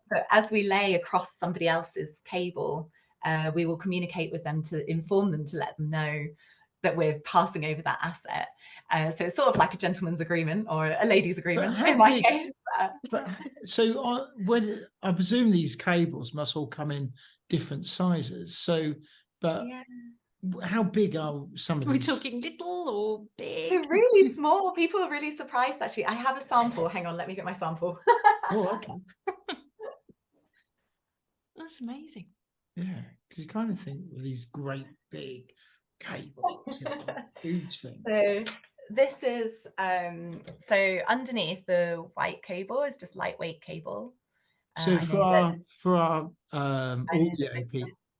But as we lay across somebody else's cable, we will communicate with them to inform them, to let them know that we're passing over that asset. So it's sort of like a gentleman's agreement or a lady's agreement in my case. So when I presume these cables must all come in different sizes. So, but yeah. How big are some of these? Are we talking little or big? They're really small. People are really surprised, actually. I have a sample. Hang on, let me get my sample. Oh, okay. That's amazing. Yeah, because you kind of think with these great big cables, huge things. So this is, so underneath the white cable is just lightweight cable. So for our audio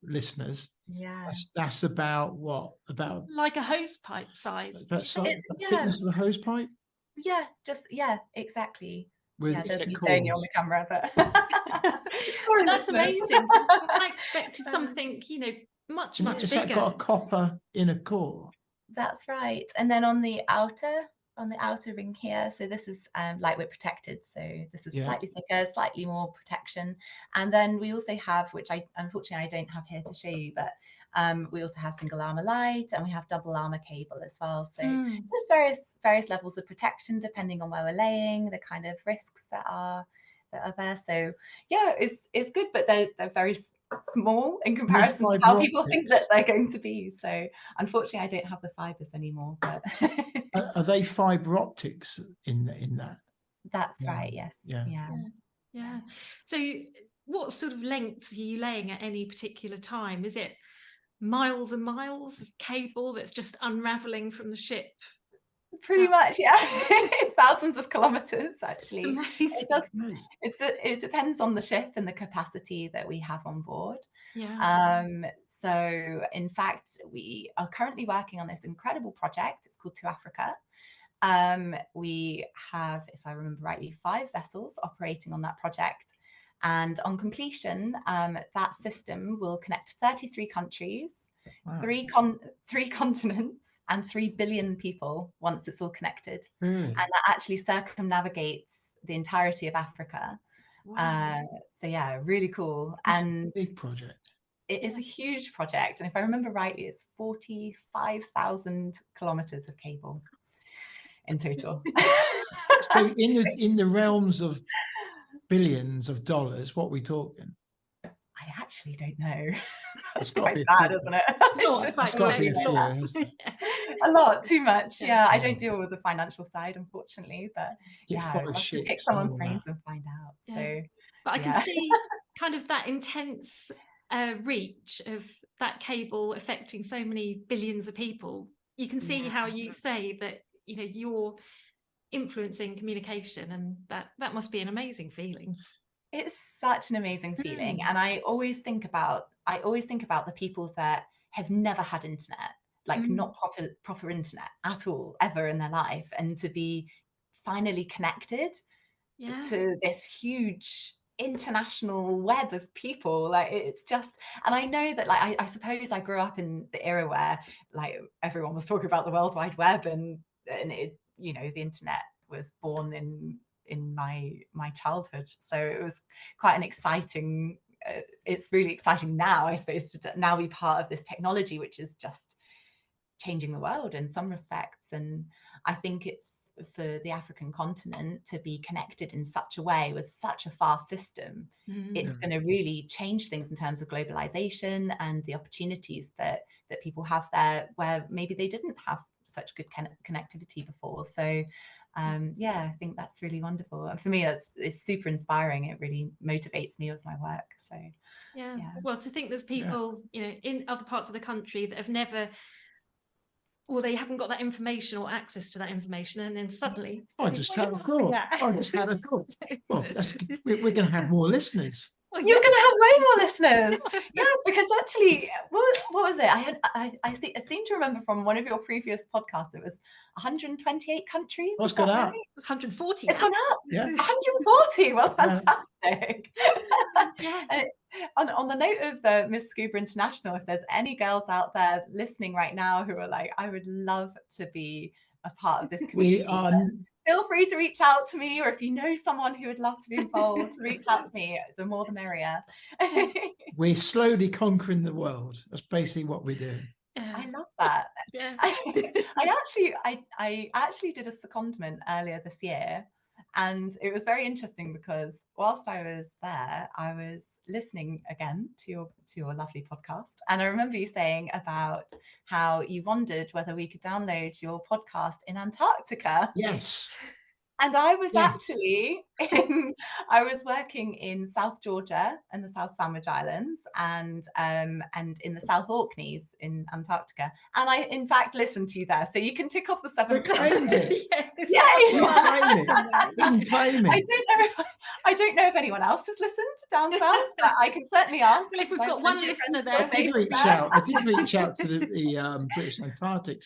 listeners, yeah, that's about what? About like a hose pipe size. Thickness of a hose pipe? Yeah, exactly. With there's me showing you on the camera, but that's amazing. I expected something, you know, much bigger. Has that got a copper inner core? That's right. And then on the outer ring here, so this is lightweight protected, so this is slightly thicker, slightly more protection. And then we also have, which unfortunately I don't have here to show you, but we also have single armor light, and we have double armor cable as well. So just various levels of protection depending on where we're laying, the kind of risks that are there. So yeah, it's good, but they're very small in comparison to how people think that they're going to be. So unfortunately I don't have the fibers anymore, but are they fiber optics in that? That's right, yes. Yeah. So what sort of lengths are you laying at any particular time? Is it miles and miles of cable that's just unraveling from the ship? Pretty much, yeah. Thousands of kilometers, actually. It depends on the ship and the capacity that we have on board. So in fact, we are currently working on this incredible project. It's called To Africa. We have, if I remember rightly, 5 vessels operating on that project. And on completion, that system will connect 33 countries, wow. 3 continents, and 3 billion people once it's all connected. And that actually circumnavigates the entirety of Africa. Wow. So yeah, really cool. That's and a big project. It is a huge project. And if I remember rightly, it's 45,000 kilometers of cable in total. So in the realms of billions of dollars, what are we talking? I actually don't know. It's quite bad, isn't it? It's got to be a few. A lot, too much. Yeah, I don't deal with the financial side, unfortunately, but I'd pick someone's brains and find out. So, but I can see kind of that intense reach of that cable affecting so many billions of people. You can see how you say that, you know, you're influencing communication, and that must be an amazing feeling. It's such an amazing feeling. And I always think about the people that have never had internet, like not proper internet at all ever in their life, and to be finally connected to this huge international web of people. Like, it's just, and I know that, like, I suppose I grew up in the era where, like, everyone was talking about the World Wide Web, and it, you know, the internet was born in my childhood. So it was quite an exciting, it's really exciting now, I suppose, to now be part of this technology, which is just changing the world in some respects. And I think it's for the African continent to be connected in such a way with such a fast system, it's going to really change things in terms of globalization and the opportunities that people have there, where maybe they didn't have such good connectivity before. So I think that's really wonderful, and for me it's super inspiring. It really motivates me with my work. So well, to think there's people you know, in other parts of the country that have never or they haven't got that information or access to that information, and then suddenly I just had a thought. Well, we're going to have more listeners. Well, you're going to have way more listeners. Yeah, because actually, what was it? I seem to remember from one of your previous podcasts, it was 128 countries. What's gone up? 140. It's gone up. Yeah. 140. Well, fantastic. Yeah. On the note of Miss Scuba International, if there's any girls out there listening right now who are like, I would love to be a part of this community, feel free to reach out to me, or if you know someone who would love to be involved, reach out to me. The more the merrier. We're slowly conquering the world. That's basically what we're doing. I love that. Yeah. I actually did a secondment earlier this year, and it was very interesting because whilst I was there, I was listening again to your lovely podcast, and I remember you saying about how you wondered whether we could download your podcast in Antarctica. Yes. And I was actually I was working in South Georgia and the South Sandwich Islands, and in the South Orkneys in Antarctica. And I, in fact, listened to you there. So you can tick off the 7 claimed it. I don't know if anyone else has listened down south, but I can certainly ask. Well, if we've got one listener there, I did reach out to the British Antarctic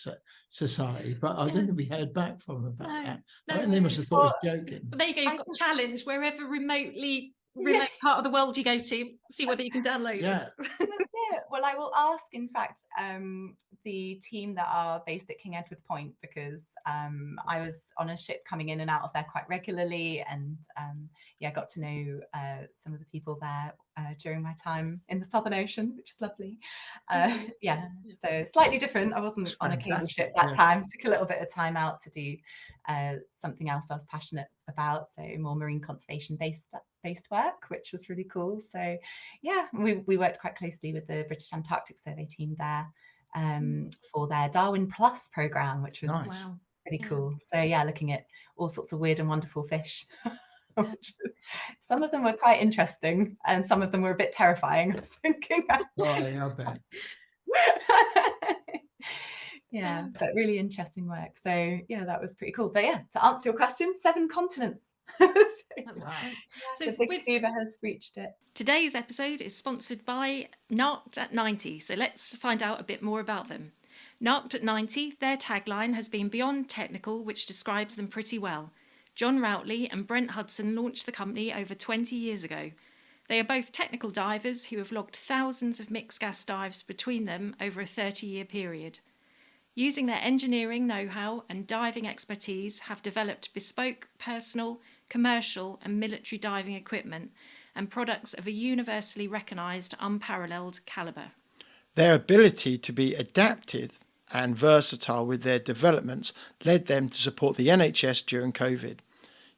Society, but I don't think we heard back from them about that. I think they must have thought I was joking. But there you go, you've got a challenge wherever remote part of the world you go to, see whether you can download this. Well, I will ask, in fact, the team that are based at King Edward Point, because I was on a ship coming in and out of there quite regularly, and got to know some of the people there during my time in the Southern Ocean, which is lovely. So slightly different. I wasn't on a cable ship that time. Took a little bit of time out to do something else I was passionate about, so more marine conservation based work, which was really cool. So we worked quite closely with the British Antarctic Survey team there for their Darwin Plus program, which was pretty cool. So looking at all sorts of weird and wonderful fish. Some of them were quite interesting and some of them were a bit terrifying, I was thinking. I bet. But really interesting work. So that was pretty cool. But to answer your question, 7 continents. So the Big Scuba has reached it. Today's episode is sponsored by Narked at 90. So let's find out a bit more about them. Narked at 90, their tagline has been beyond technical, which describes them pretty well. John Routley and Brent Hudson launched the company over 20 years ago. They are both technical divers who have logged thousands of mixed gas dives between them over a 30-year period. Using their engineering know-how and diving expertise, have developed bespoke, personal, commercial and military diving equipment and products of a universally recognised, unparalleled calibre. Their ability to be adaptive and versatile with their developments led them to support the NHS during COVID.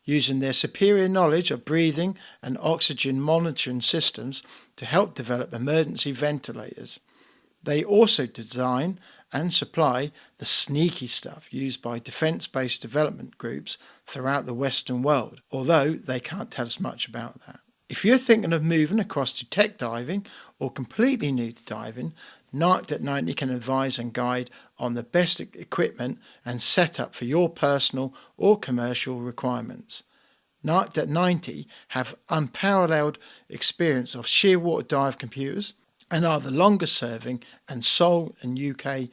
Using their superior knowledge of breathing and oxygen monitoring systems to help develop emergency ventilators. They also design and supply the sneaky stuff used by defence-based development groups throughout the Western world, although they can't tell us much about that. If you're thinking of moving across to tech diving or completely new to diving, Narked at 90 can advise and guide on the best equipment and setup for your personal or commercial requirements. Narked at 90 have unparalleled experience of shearwater dive computers and are the longest serving and sole and UK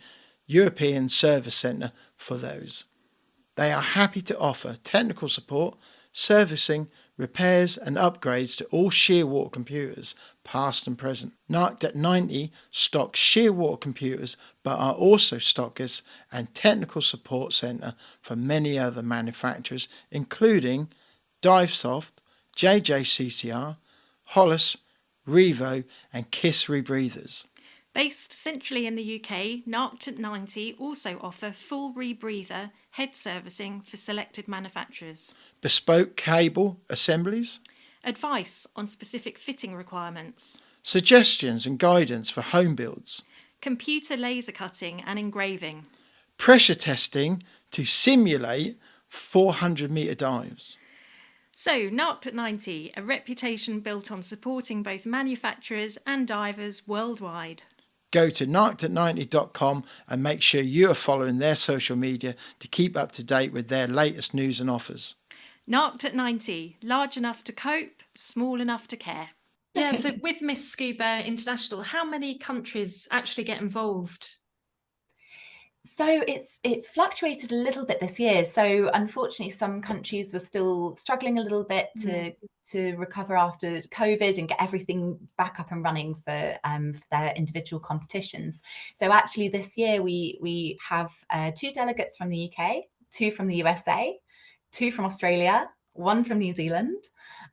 European service centre for those. They are happy to offer technical support, servicing, repairs and upgrades to all shearwater computers, past and present. Narked at 90 stock shearwater computers, but are also stockers and technical support centre for many other manufacturers, including Divesoft, JJCCR, Hollis, Revo and Kiss Rebreathers. Based centrally in the UK, Narked at 90 also offer full rebreather head servicing for selected manufacturers. Bespoke cable assemblies. Advice on specific fitting requirements. Suggestions and guidance for home builds. Computer laser cutting and engraving. Pressure testing to simulate 400-metre dives. So, Narked at 90, a reputation built on supporting both manufacturers and divers worldwide. go to narked90.com and make sure you are following their social media to keep up to date with their latest news and offers. Narked at 90, large enough to cope, small enough to care. Yeah, so with Miss Scuba International, how many countries actually get involved? So it's fluctuated a little bit this year. So unfortunately, some countries were still struggling a little bit to recover after COVID and get everything back up and running for their individual competitions. So actually, this year we have 2 delegates from the UK, 2 from the USA, 2 from Australia, 1 from New Zealand,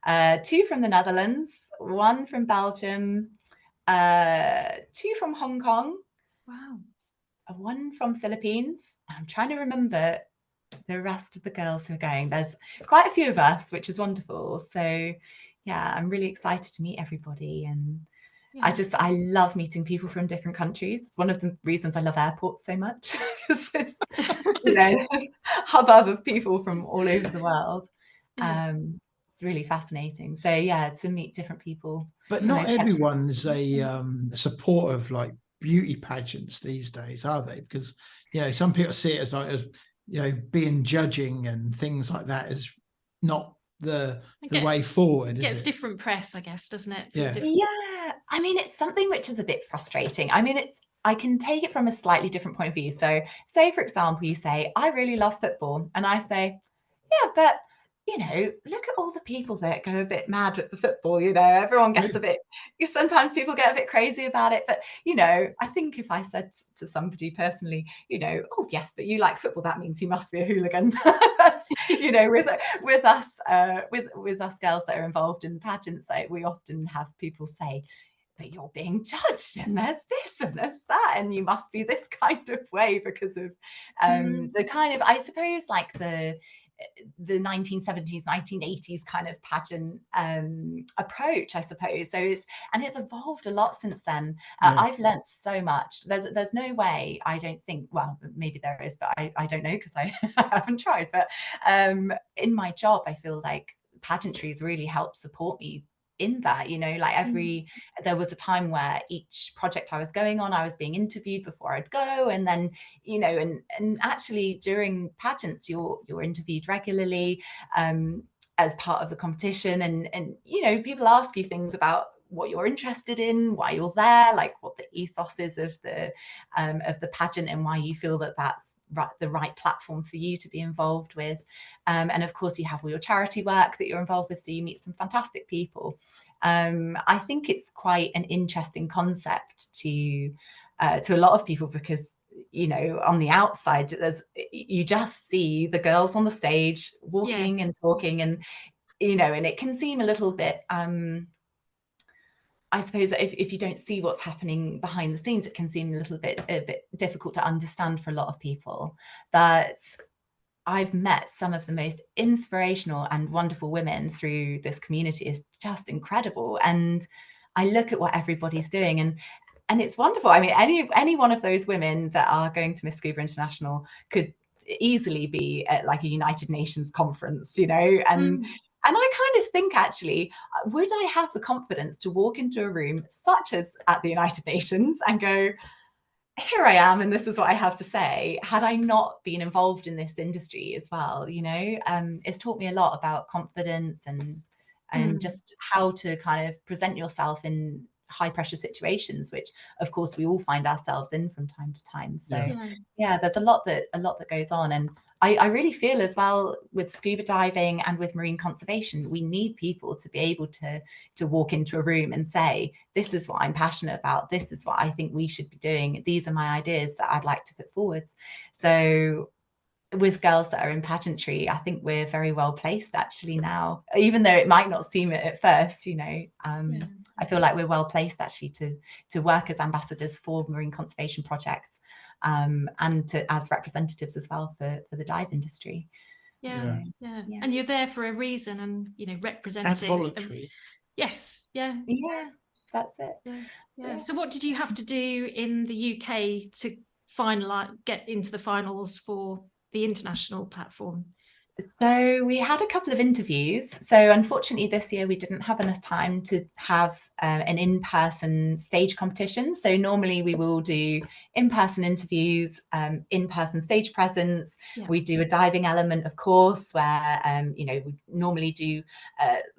2 from the Netherlands, 1 from Belgium, 2 from Hong Kong. Wow. 1 from Philippines. I'm trying to remember the rest of the girls who are going. There's quite a few of us, which is wonderful. So yeah, I'm really excited to meet everybody. And I love meeting people from different countries. It's one of the reasons I love airports so much. Just this, hubbub of people from all over the world. It's really fascinating. So yeah, to meet different people. But not everyone's a supporter of like beauty pageants these days, are they? Because some people see it as being judging and things like that is not the way forward. Gets different press, I guess, doesn't it? Yeah. I mean, it's something which is a bit frustrating. I mean, I can take it from a slightly different point of view. So say, for example, you say, I really love football. And I say, yeah, but look at all the people that go a bit mad at the football, everyone gets a bit, sometimes people get a bit crazy about it. But, I think if I said to somebody personally, oh, yes, but you like football, that means you must be a hooligan. With us girls that are involved in pageants, we often have people say, but you're being judged and there's this and there's that and you must be this kind of way because of the kind of, I suppose, like the 1970s, 1980s kind of pageant approach, I suppose. So it's evolved a lot since then. I've learnt so much. There's no way, I don't think, well, maybe there is, but I don't know because I haven't tried. But in my job, I feel like pageantry has really helped support me in that, there was a time where each project I was going on, I was being interviewed before I'd go. And then, and actually during pageants, you're interviewed regularly as part of the competition. And people ask you things about what you're interested in, why you're there, like what the ethos is of the pageant and why you feel that that's the right platform for you to be involved with. And of course, you have all your charity work that you're involved with, so you meet some fantastic people. I think it's quite an interesting concept to a lot of people because, on the outside, you just see the girls on the stage walking and talking and, and it can seem a little bit, I suppose if you don't see what's happening behind the scenes, it can seem a bit difficult to understand for a lot of people. But I've met some of the most inspirational and wonderful women through this community. Is just incredible. And I look at what everybody's doing and it's wonderful. I mean, any one of those women that are going to Miss Scuba International could easily be at like a United Nations conference, And I kind of think, actually, would I have the confidence to walk into a room such as at the United Nations and go, here I am, and this is what I have to say, had I not been involved in this industry as well? It's taught me a lot about confidence and just how to kind of present yourself in high pressure situations, which of course we all find ourselves in from time to time. So yeah, there's a lot that goes on. And I really feel as well with scuba diving and with marine conservation, we need people to be able to walk into a room and say, this is what I'm passionate about. This is what I think we should be doing. These are my ideas that I'd like to put forwards. So with girls that are in pageantry, I think we're very well placed actually now, even though it might not seem it at first, I feel like we're well placed actually to work as ambassadors for marine conservation projects. And as representatives as well for the dive industry. Yeah. And you're there for a reason, and representing. And voluntary. Yes. Yeah, that's it. Yeah. So what did you have to do in the UK to get into the finals for the international platform? So we had a couple of interviews. So unfortunately this year we didn't have enough time to have an in-person stage competition. So normally we will do in-person interviews, in-person stage presence. Yeah. We do a diving element, of course, where, you know, we normally do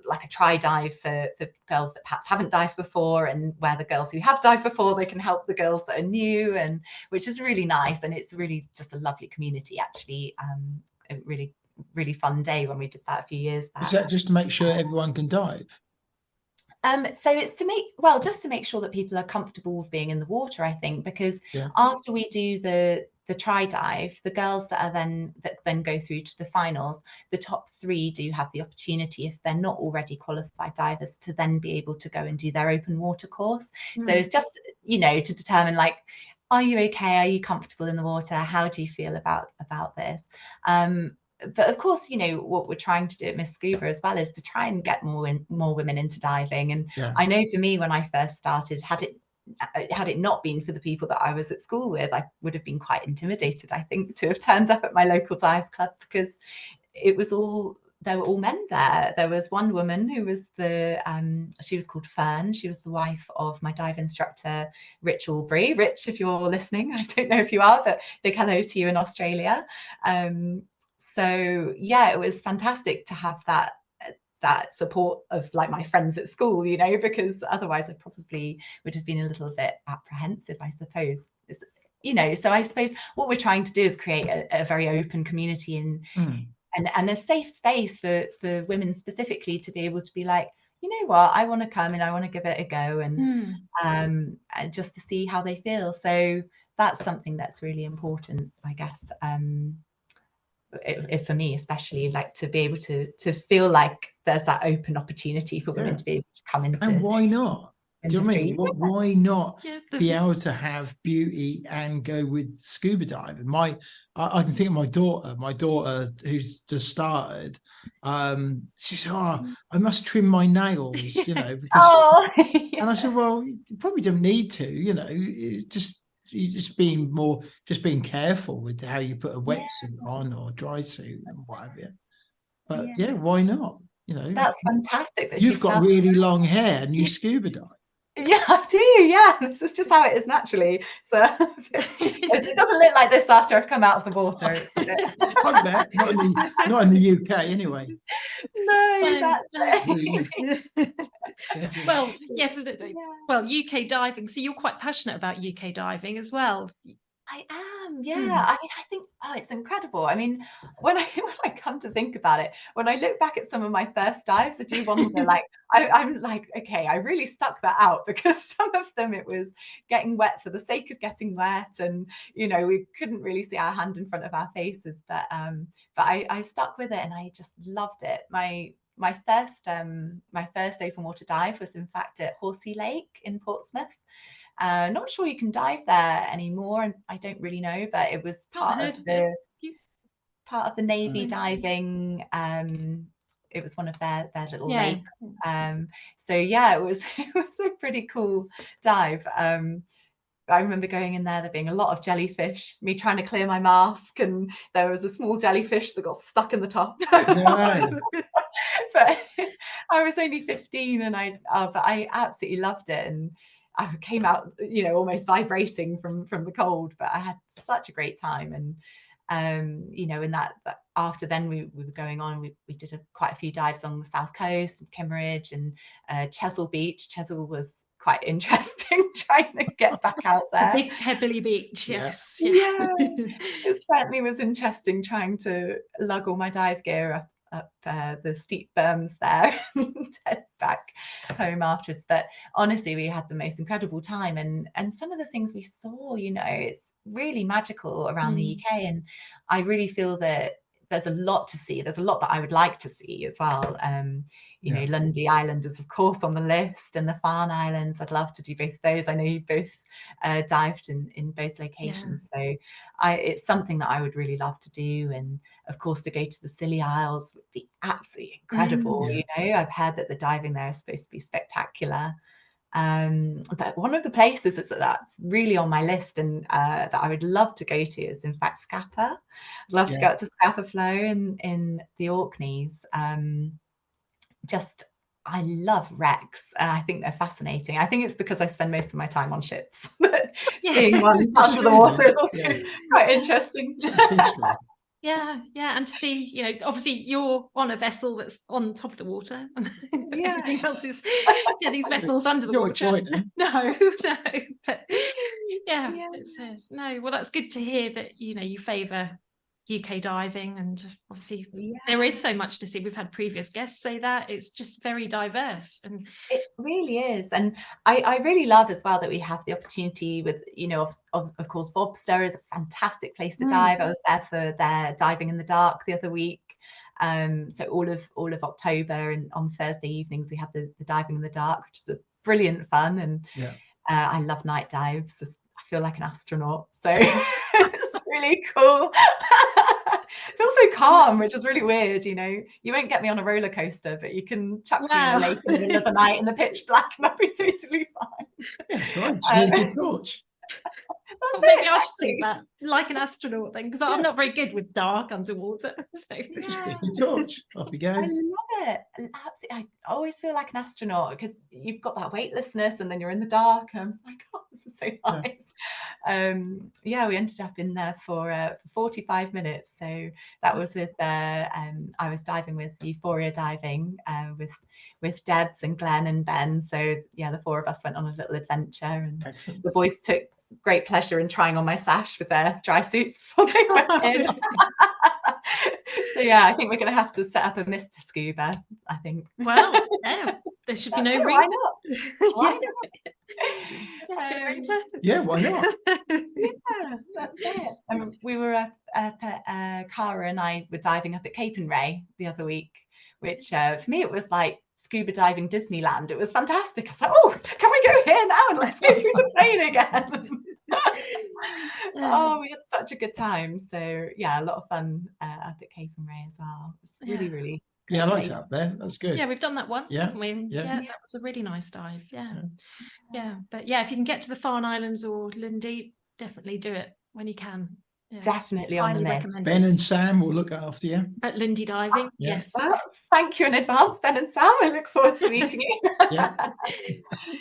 like a try dive for girls that perhaps haven't dived before, and where the girls who have dived before, they can help the girls that are new, and which is really nice. And it's really just a lovely community, actually. It really fun day when we did that a few years back. Is that just to make sure everyone can dive? So it's just to make sure that people are comfortable with being in the water, I think, because after we do the try dive, the girls that then go through to the finals, the top 3 do have the opportunity, if they're not already qualified divers, to then be able to go and do their open water course. So it's just, you know, to determine, like, are you okay? Are you comfortable in the water? How do you feel about this? But of course, you know, what we're trying to do at Miss Scuba as well is to try and get more women into diving. And I know for me, when I first started, had it not been for the people that I was at school with, I would have been quite intimidated, I think, to have turned up at my local dive club, because there were all men there. There was one woman who was she was called Fern. She was the wife of my dive instructor, Rich Albury. Rich, if you're listening, I don't know if you are, but big hello to you in Australia. So yeah, it was fantastic to have that support of, like, my friends at school, you know, because otherwise I probably would have been a little bit apprehensive, I suppose. You know, so I suppose what we're trying to do is create a very open community and a safe space for women specifically to be able to be like, you know what, I want to come and I want to give it a go, and just to see how they feel. So that's something that's really important, I guess. If for me especially, like, to be able to feel like there's that open opportunity for women to be able to come into. And why not? Industry. Do you know what I mean? Why not be able to have beauty and go with scuba diving? I can think of my daughter who's just started. She said, "Oh, I must trim my nails," you know, because and I said, "Well, you probably don't need to, you know, you're just being careful with how you put a wetsuit on or dry suit and whatever." But why not? You know, that's fantastic that you've got really long hair and you scuba dive. Yeah, I do. Yeah, this is just how it is naturally. So it doesn't look like this after I've come out of the water. It's a bit... I bet not in the UK anyway. No, that's it. Well, yes. Well, UK diving. So you're quite passionate about UK diving as well. I am, yeah. I mean, I think, it's incredible. I mean, when I come to think about it, when I look back at some of my first dives, I do wonder, like, I'm like, okay, I really stuck that out, because some of them, it was getting wet for the sake of getting wet, and, you know, we couldn't really see our hand in front of our faces, but I stuck with it, and I just loved it. My first open water dive was, in fact, at Horsey Lake in Portsmouth. Not sure you can dive there anymore, and I don't really know, but it was part of the Navy diving. It was one of their little lakes. So yeah, it was a pretty cool dive. I remember going in there being a lot of jellyfish, me trying to clear my mask, and there was a small jellyfish that got stuck in the top. But I was only 15, and but I absolutely loved it, and I came out, you know, almost vibrating from the cold, but I had such a great time. And you know, in that after then we were going on, we did quite a few dives along the south coast, Kimmeridge and Chesil Beach. Chesil was quite interesting, trying to get back out there. Big pebbly beach, yes. Yeah. It certainly was interesting trying to lug all my dive gear up the steep berms there and head back home afterwards. But honestly, we had the most incredible time, and some of the things we saw, you know, it's really magical around the UK, and I really feel that there's a lot to see. There's a lot that I would like to see as well. You know, Lundy Island is of course on the list, and the Farne Islands. I'd love to do both of those. I know you both dived in both locations, so it's something that I would really love to do. And of course, to go to the Scilly Isles would be absolutely incredible. You know, I've heard that the diving there is supposed to be spectacular. But one of the places that's really on my list and that I would love to go to is in fact Scapa. I'd love to go up to Scapa Flow in the Orkneys. I love wrecks and I think they're fascinating. I think it's because I spend most of my time on ships. Seeing ones under the water is also quite interesting. Yeah, and to see, you know, obviously you're on a vessel that's on top of the water, and everything else is these vessels under the water. No, but it's no. Well, that's good to hear that, you know, you favour UK diving, and obviously there is so much to see. We've had previous guests say that it's just very diverse, and it really is. And I really love as well that we have the opportunity with, you know, of course Vobster is a fantastic place to dive. I was there for their diving in the dark the other week, so all of October, and on Thursday evenings we had the diving in the dark, which is a brilliant fun. And I love night dives. I feel like an astronaut, so it's really cool. It's also calm, which is really weird. You know, you won't get me on a roller coaster, but you can chuck me in the lake in the middle of the night in the pitch black and I'll be totally fine. Yeah, right. You need a good torch. Maybe I should think that, like an astronaut then, because I'm not very good with dark underwater. So just get your torch. Off you go. I love it. Absolutely. I always feel like an astronaut because you've got that weightlessness and then you're in the dark. And my God, this is so nice. We ended up in there for 45 minutes. So that was with I was diving with Euphoria Diving with Debs and Glenn and Ben. So the four of us went on a little adventure, and the boys took great pleasure in trying on my sash with their dry suits before they went in. So I think we're going to have to set up a Mr. Scuba, I think. Well, there should be no reason. Why not? Why not? Why not? That's it. We were up Cara and I were diving up at Cape and Ray the other week, which for me it was like scuba diving Disneyland. It was fantastic. I was like, oh, can we go here now and let's go through the plane again? Oh, we had such a good time. So a lot of fun up at Cape and Ray as well. It was really, really great. I liked it up there. That's good. Yeah, we've done that once, haven't we? Yeah, that was a really nice dive. But if you can get to the Farne Islands or Lundy, definitely do it when you can. Definitely on the list. Ben and Sam will look after you at Lundy diving. Yes. Well, thank you in advance, Ben and Sam. I look forward to meeting you. That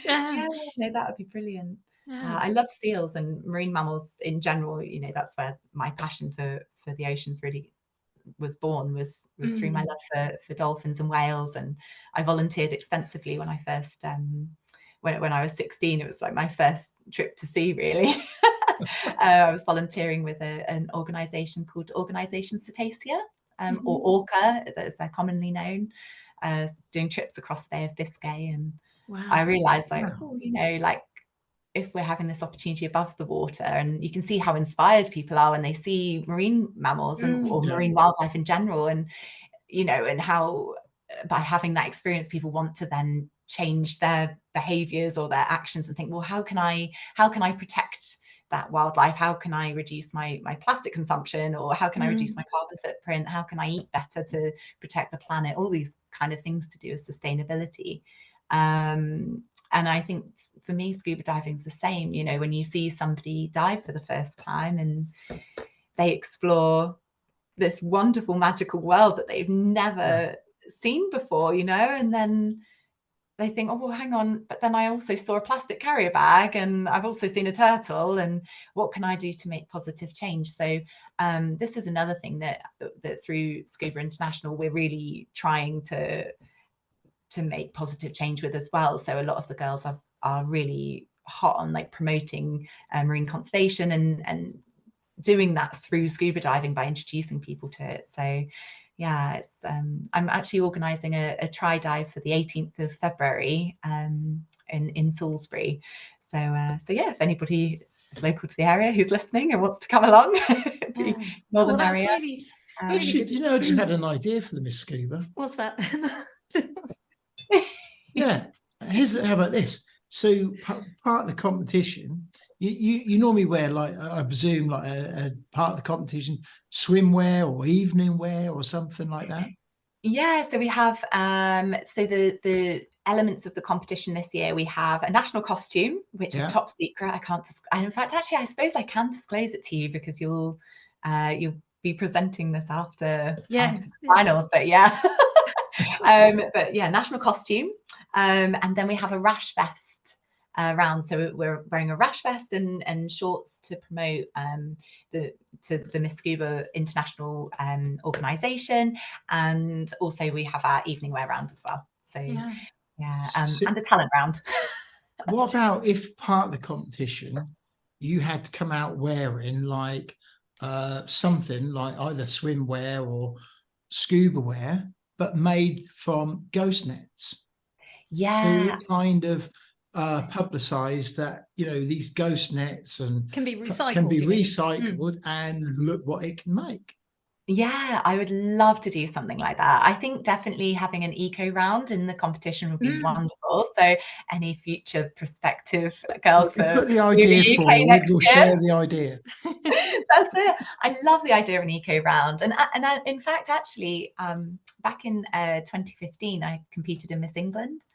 would be brilliant. I love seals and marine mammals in general. You know, that's where my passion for the oceans really was born, was through my love for dolphins and whales. And I volunteered extensively when I first when I was 16. It was like my first trip to sea, really. I was volunteering with an organisation called Organisation Cetacea, or Orca, as they're commonly known, doing trips across the Bay of Biscay. And I realised, if we're having this opportunity above the water, and you can see how inspired people are when they see marine mammals or marine wildlife in general, and and how by having that experience people want to then change their behaviours or their actions and think, well, how can I protect that wildlife? How can I reduce my plastic consumption, or how can I reduce my carbon footprint? How can I eat better to protect the planet? All these kind of things to do with sustainability. And I think for me, scuba diving is the same. You know, when you see somebody dive for the first time and they explore this wonderful, magical world that they've never seen before, and then they think, oh, well, hang on, but then I also saw a plastic carrier bag, and I've also seen a turtle, and what can I do to make positive change? So this is another thing that through Scuba International, we're really trying to make positive change with as well. So a lot of the girls are really hot on promoting marine conservation and doing that through scuba diving by introducing people to it. So it's I'm actually organising a try dive for the 18th of February in Salisbury. So if anybody is local to the area who's listening and wants to come along, be more than merrier. Actually, I just had an idea for the Miss Scuba. What's that? How about this? So part of the competition, you normally wear, I presume, a part of the competition swimwear or evening wear or something like that. So we have so the elements of the competition this year, we have a national costume, which is top secret. I can't, and in fact, actually, I suppose I can disclose it to you because you'll be presenting this after the finals. But but national costume, and then we have a rash vest round. So we're wearing a rash vest and shorts to promote the Miss Scuba International organisation, and also we have our evening wear round as well. So and a talent round. What about if part of the competition you had to come out wearing like something like either swimwear or scuba wear, but made from ghost nets? So it kind of publicise that, you know, these ghost nets and can be recycled, and look what it can make. Yeah, I would love to do something like that. I think definitely having an eco round in the competition would be wonderful. So any future prospective girls for put the idea UK forward, next we'll year. share the idea. That's it. I love the idea of an eco round. And in fact, actually, back in 2015, I competed in Miss England.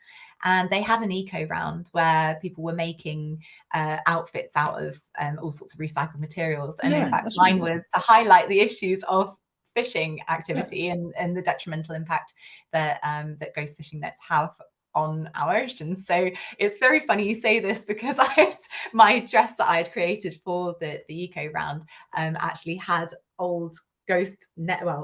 And they had an eco round where people were making outfits out of all sorts of recycled materials. And in fact, mine was to highlight the issues of fishing activity and the detrimental impact that that ghost fishing nets have on our oceans. So it's very funny you say this, because my dress that I had created for the eco round actually had old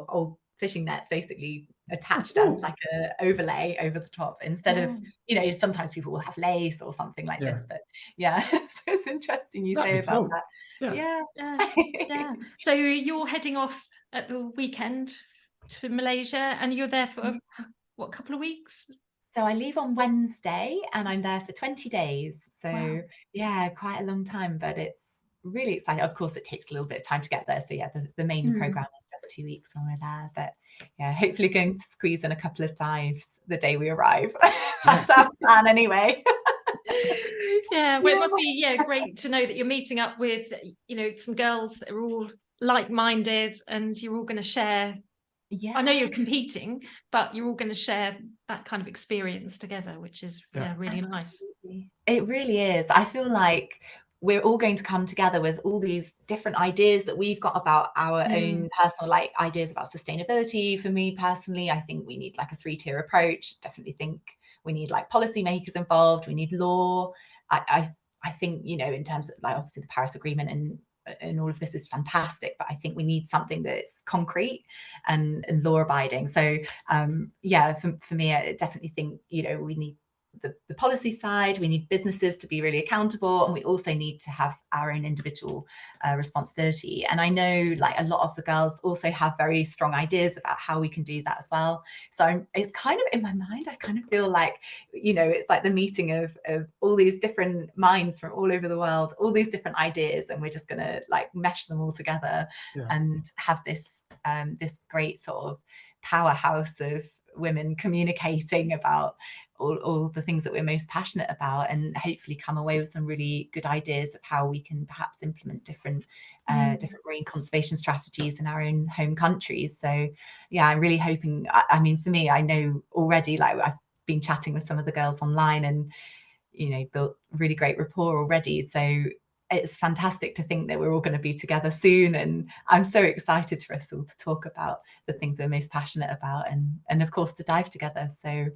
old fishing nets basically attached as like a overlay over the top, instead of, you know, sometimes people will have lace or something like this. But so it's interesting you say about that. So you're heading off at the weekend to Malaysia, and you're there for what, a couple of weeks? So I leave on Wednesday and I'm there for 20 days. So quite a long time, but it's really exciting. Of course, it takes a little bit of time to get there. So the main program is just 2 weeks when we're there, but hopefully going to squeeze in a couple of dives the day we arrive. That's our plan anyway. Well, it must be great to know that you're meeting up with, you know, some girls that are all like-minded, and you're all going to share. I know you're competing, but you're all going to share that kind of experience together, which is really nice. It really is. I feel like we're all going to come together with all these different ideas that we've got about our own personal ideas about sustainability. For me personally, I think we need like a 3-tier approach. Definitely think we need like policymakers involved. We need law. I think, you know, in terms of like obviously the Paris Agreement and all of this is fantastic, but I think we need something that's concrete and law abiding. So for me, I definitely think, you know, we need the policy side, we need businesses to be really accountable, and we also need to have our own individual responsibility. And I know like a lot of the girls also have very strong ideas about how we can do that as well. So it's kind of in my mind, I kind of feel like, you know, it's like the meeting of all these different minds from all over the world, all these different ideas, and we're just going to like mesh them all together and have this this great sort of powerhouse of women communicating about all the things that we're most passionate about, and hopefully come away with some really good ideas of how we can perhaps implement different marine conservation strategies in our own home countries. So I'm really hoping, I mean, for me, I know already, like I've been chatting with some of the girls online and, you know, built really great rapport already. So it's fantastic to think that we're all going to be together soon, and I'm so excited for us all to talk about the things we're most passionate about, and of course to dive together. So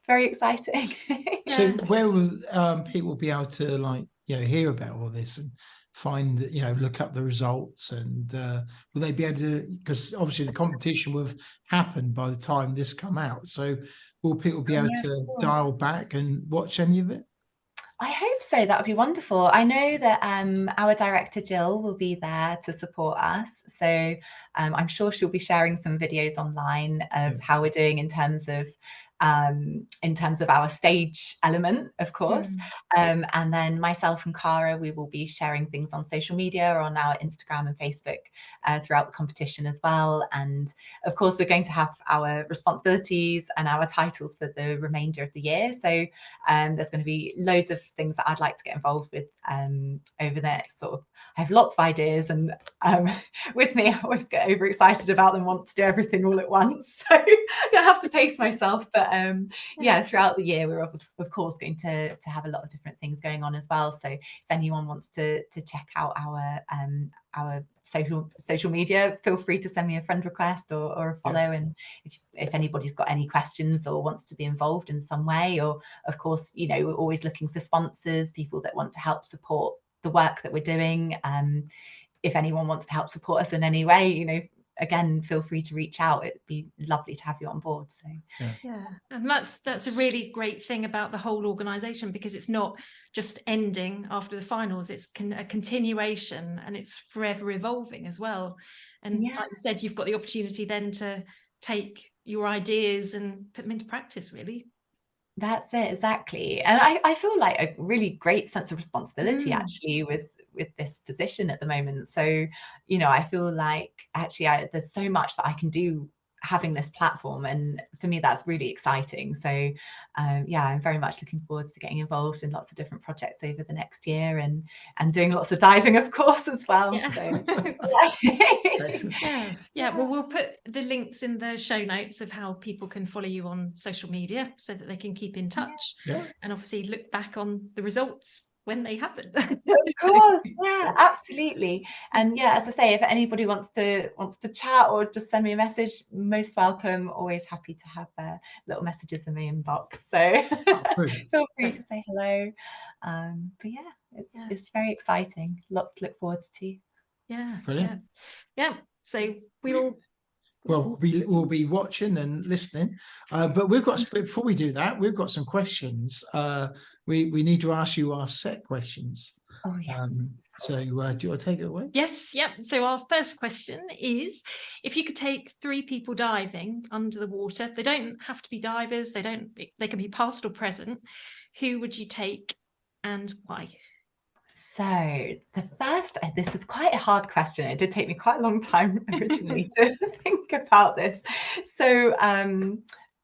very exciting. So where will people be able to, like, you know, hear about all this and find, you know, look up the results, and will they be able to, because obviously the competition will have happened by the time this come out, so will people be able to dial back and watch any of it? I hope so. That would be wonderful. I know that our director Jill will be there to support us, so I'm sure she'll be sharing some videos online of how we're doing in terms of our stage element, of course. And then myself and Cara, we will be sharing things on social media, on our Instagram and Facebook throughout the competition as well. And of course, we're going to have our responsibilities and our titles for the remainder of the year. So there's going to be loads of things that I'd like to get involved with over the next sort of, I have lots of ideas, and with me, I always get overexcited about them, want to do everything all at once. So I have to pace myself. But But yeah, throughout the year, we're of course going to have a lot of different things going on as well. So if anyone wants to check out our social media, feel free to send me a friend request or a follow. And if anybody's got any questions or wants to be involved in some way, or of course, you know, we're always looking for sponsors, people that want to help support the work that we're doing. If anyone wants to help support us in any way, you know, again, feel free to reach out. It'd be lovely to have you on board. So yeah, and that's a really great thing about the whole organisation, because it's not just ending after the finals, it's a continuation, and it's forever evolving as well. And like you said, you've got the opportunity then to take your ideas and put them into practice, really. That's it, exactly. And I feel like a really great sense of responsibility actually with this position at the moment. So, you know, I feel like actually there's so much that I can do having this platform, and for me that's really exciting. So yeah, I'm very much looking forward to getting involved in lots of different projects over the next year, and doing lots of diving, of course, as well. So yeah, well, we'll put the links in the show notes of how people can follow you on social media so that they can keep in touch, and obviously look back on the results when they happen. Of course, yeah, absolutely. And yeah, as I say, if anybody wants to chat or just send me a message, most welcome. Always happy to have little messages in my inbox. So feel free to say hello. But yeah, it's very exciting. Lots to look forward to. Yeah, brilliant. Yeah. So we'll be watching and listening, but we've got, before we do that, we've got some questions. We need to ask you our set questions. So do you want to take it away? Yes. So our first question is, if you could take 3 people diving under the water, they don't have to be divers, they can be past or present, who would you take and why? So the first, this is quite a hard question. It did take me quite a long time originally to think about this. So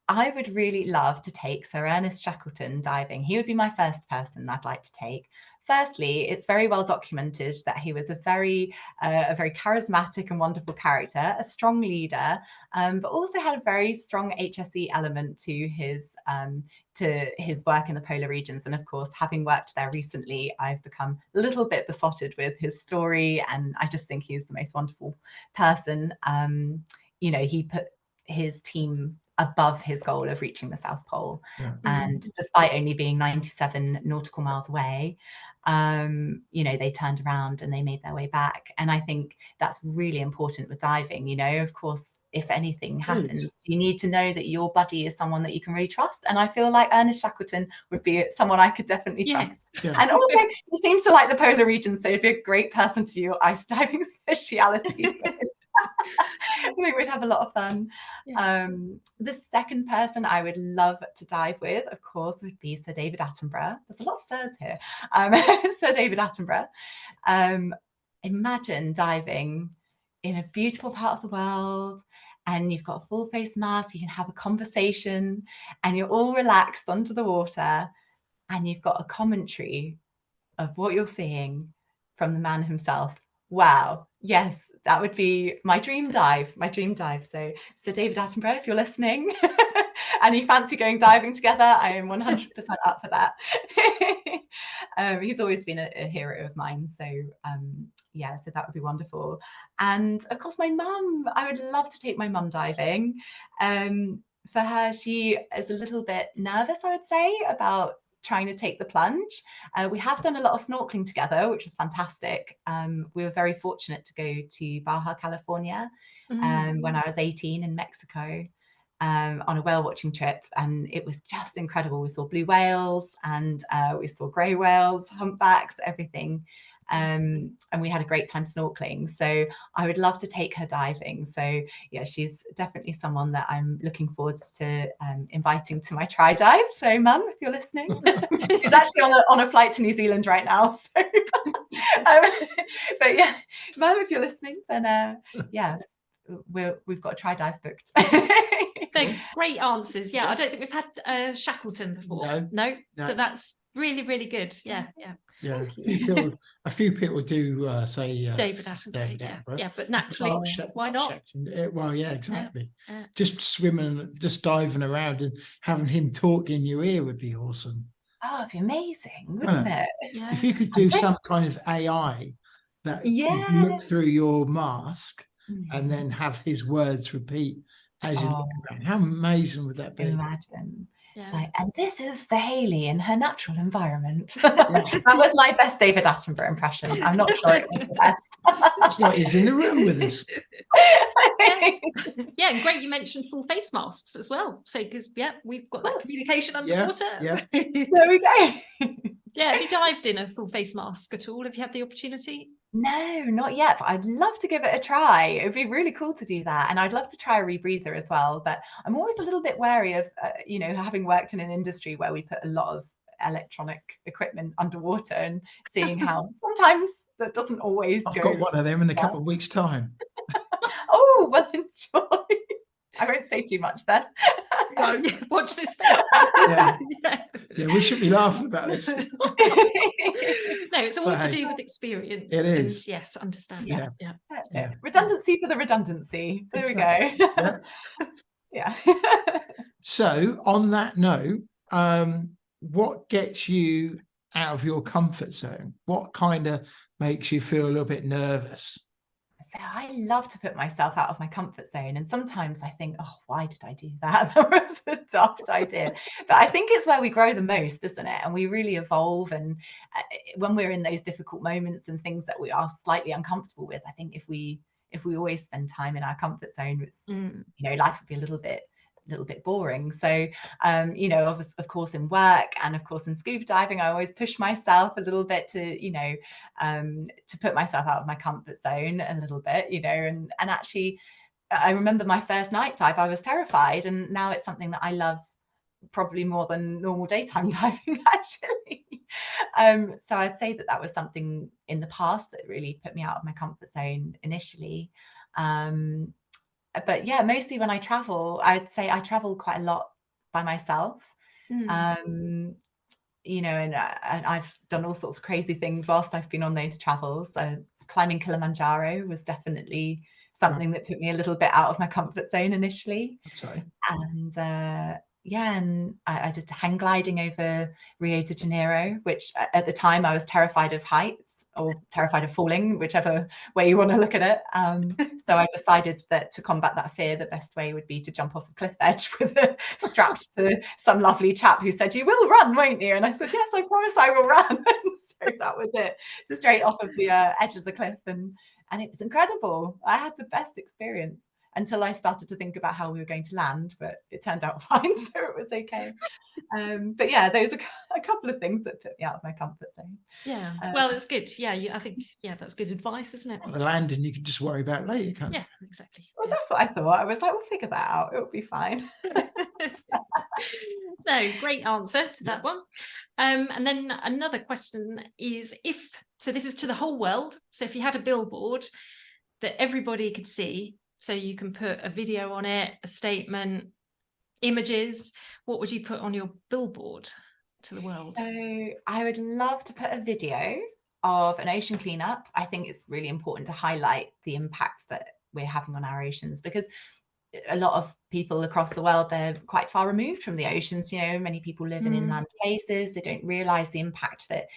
I would really love to take Sir Ernest Shackleton diving. He would be my first person I'd like to take. Firstly, it's very well documented that he was a very charismatic and wonderful character, a strong leader, but also had a very strong HSE element to his work in the polar regions. And of course, having worked there recently, I've become a little bit besotted with his story, and I just think he's the most wonderful person. You know, he put his team above his goal of reaching the South Pole, and despite only being 97 nautical miles away, you know, they turned around and they made their way back. And I think that's really important with diving. You know, of course, if anything happens, you need to know that your buddy is someone that you can really trust. And I feel like Ernest Shackleton would be someone I could definitely trust. And also, he seems to like the polar regions, so he'd be a great person to do your ice diving speciality with. I think we'd have a lot of fun. The second person I would love to dive with, of course, would be Sir David Attenborough. There's a lot of sirs here. Sir David Attenborough. Imagine diving in a beautiful part of the world, and you've got a full face mask, you can have a conversation, and you're all relaxed under the water, and you've got a commentary of what you're seeing from the man himself. Wow. Yes, that would be my dream dive. So David Attenborough, if you're listening and you fancy going diving together, I am 100% up for that. He's always been a hero of mine. So yeah, so that would be wonderful. And of course, my mum, I would love to take my mum diving. For her, she is a little bit nervous, I would say, about trying to take the plunge. We have done a lot of snorkeling together, which was fantastic. We were very fortunate to go to Baja, California, when I was 18 in Mexico, on a whale watching trip, and it was just incredible. We saw blue whales, and we saw grey whales, humpbacks, everything. And we had a great time snorkeling. So I would love to take her diving. So yeah, she's definitely someone that I'm looking forward to inviting to my try dive. So Mum, if you're listening, she's actually on a flight to New Zealand right now. So but yeah, Mum, if you're listening, then yeah, we've got a try dive booked. So great answers. Yeah, I don't think we've had Shackleton before. No. So that's really, really good. Yeah. Yeah, a few people do say David Attenborough. Yeah, but naturally, why not? Well, yeah, exactly. Just swimming, just diving around and having him talk in your ear would be awesome. Oh, it'd be amazing, wouldn't it? Yeah. If you could do some kind of AI that could look through your mask and then have his words repeat as you look around, how amazing would that be? Imagine. It's like, and this is the Hayley in her natural environment. That was my best David Attenborough impression. I'm not sure it was the best. It's like he's in the room with us. Yeah, and great you mentioned full face masks as well. So, because, we've got that communication underwater. Yeah. There we go. Yeah, have you dived in a full face mask at all? Have you had the opportunity? No, not yet, but I'd love to give it a try. It'd be really cool to do that. And I'd love to try a rebreather as well. But I'm always a little bit wary of, having worked in an industry where we put a lot of electronic equipment underwater and seeing how sometimes that doesn't always go. I've got one of them in a couple of weeks' time. Oh, well, enjoy. I won't say too much then. No, watch this space. Yeah, we shouldn't be laughing about this. No, it's all to do with experience. It is. And yes, understand. Yeah. That's it. Redundancy for the redundancy. There we go. Yeah. So on that note, what gets you out of your comfort zone? What kind of makes you feel a little bit nervous? So I love to put myself out of my comfort zone. And sometimes I think, oh, why did I do that? That was a daft idea. But I think it's where we grow the most, isn't it? And we really evolve. And when we're in those difficult moments and things that we are slightly uncomfortable with, I think if we always spend time in our comfort zone, it's, life would be a little bit boring. So, of course, in work and of course in scuba diving, I always push myself a little bit to put myself out of my comfort zone a little bit, and actually, I remember my first night dive, I was terrified, and now it's something that I love probably more than normal daytime diving, actually. So I'd say that was something in the past that really put me out of my comfort zone initially. But yeah, mostly when I travel, I'd say I travel quite a lot by myself. And I've done all sorts of crazy things whilst I've been on those travels. Climbing Kilimanjaro was definitely something that put me a little bit out of my comfort zone initially. Sorry. And and I did hang gliding over Rio de Janeiro, which at the time I was terrified of heights or terrified of falling, whichever way you want to look at it. So I decided that to combat that fear, the best way would be to jump off a cliff edge with strapped to some lovely chap who said, "You will run, won't you?" And I said, "Yes, I promise I will run." And so that was it, straight off of the edge of the cliff. And it was incredible. I had the best experience until I started to think about how we were going to land, but it turned out fine, so it was okay. But yeah, those are a couple of things that put me out of my comfort zone. Yeah, well, it's good. Yeah, I think that's good advice, isn't it? Well, the landing you can just worry about later, can't you? Yeah, exactly. Well, that's what I thought. I was like, we'll figure that out. It'll be fine. No, great answer to that one. And then another question is, so this is to the whole world. So if you had a billboard that everybody could see, so you can put a video on it, a statement, images, what would you put on your billboard to the world? So I would love to put a video of an ocean cleanup. I think it's really important to highlight the impacts that we're having on our oceans, because a lot of people across the world, they're quite far removed from the oceans. Many people live in inland places. They don't realize the impact that,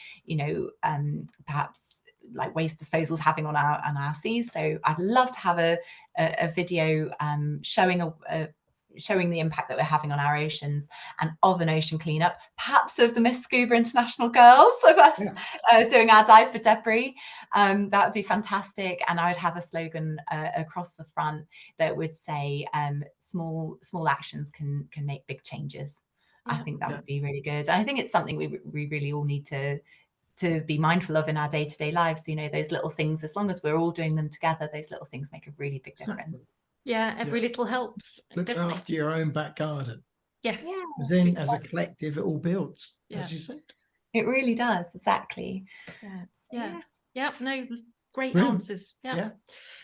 perhaps like waste disposal is having on our seas. So I'd love to have a video showing the impact that we're having on our oceans, and of an ocean cleanup, perhaps of the Miss Scuba International girls, of us doing our dive for debris. That would be fantastic. And I would have a slogan across the front that would say, small actions can make big changes. I think that would be really good. And I think it's something we really all need to be mindful of in our day-to-day lives. Those little things, as long as we're all doing them together, those little things make a really big difference. Yeah, every little helps. Look after your own back garden. Yes. Because then as a collective, it all builds, as you said. It really does, exactly. Yeah. No, Great Brilliant. answers. Yeah.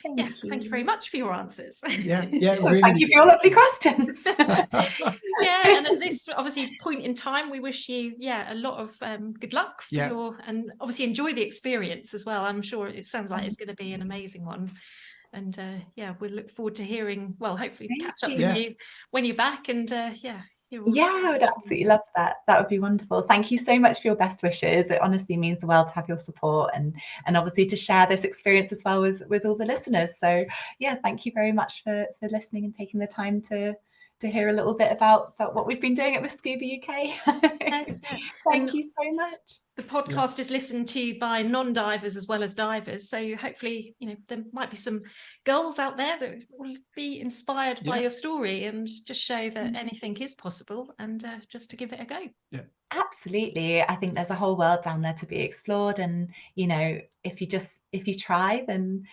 Thank you very much for your answers. Yeah, really thank you for your lovely questions. Yeah, and at this obviously point in time, we wish you a lot of good luck for your, and obviously enjoy the experience as well. I'm sure it sounds like it's going to be an amazing one, and we'll look forward to hearing, well, hopefully catch up with you when you're back, and I would absolutely love that. That would be wonderful. Thank you so much for your best wishes. It honestly means the world to have your support, and obviously to share this experience as well with all the listeners. So thank you very much for listening and taking the time to hear a little bit about what we've been doing at Miss Scuba UK. Thank you so much. The podcast is listened to by non-divers as well as divers, so hopefully there might be some girls out there that will be inspired by your story, and just show that anything is possible, and just to give it a go. Absolutely. I think there's a whole world down there to be explored, and if you try, then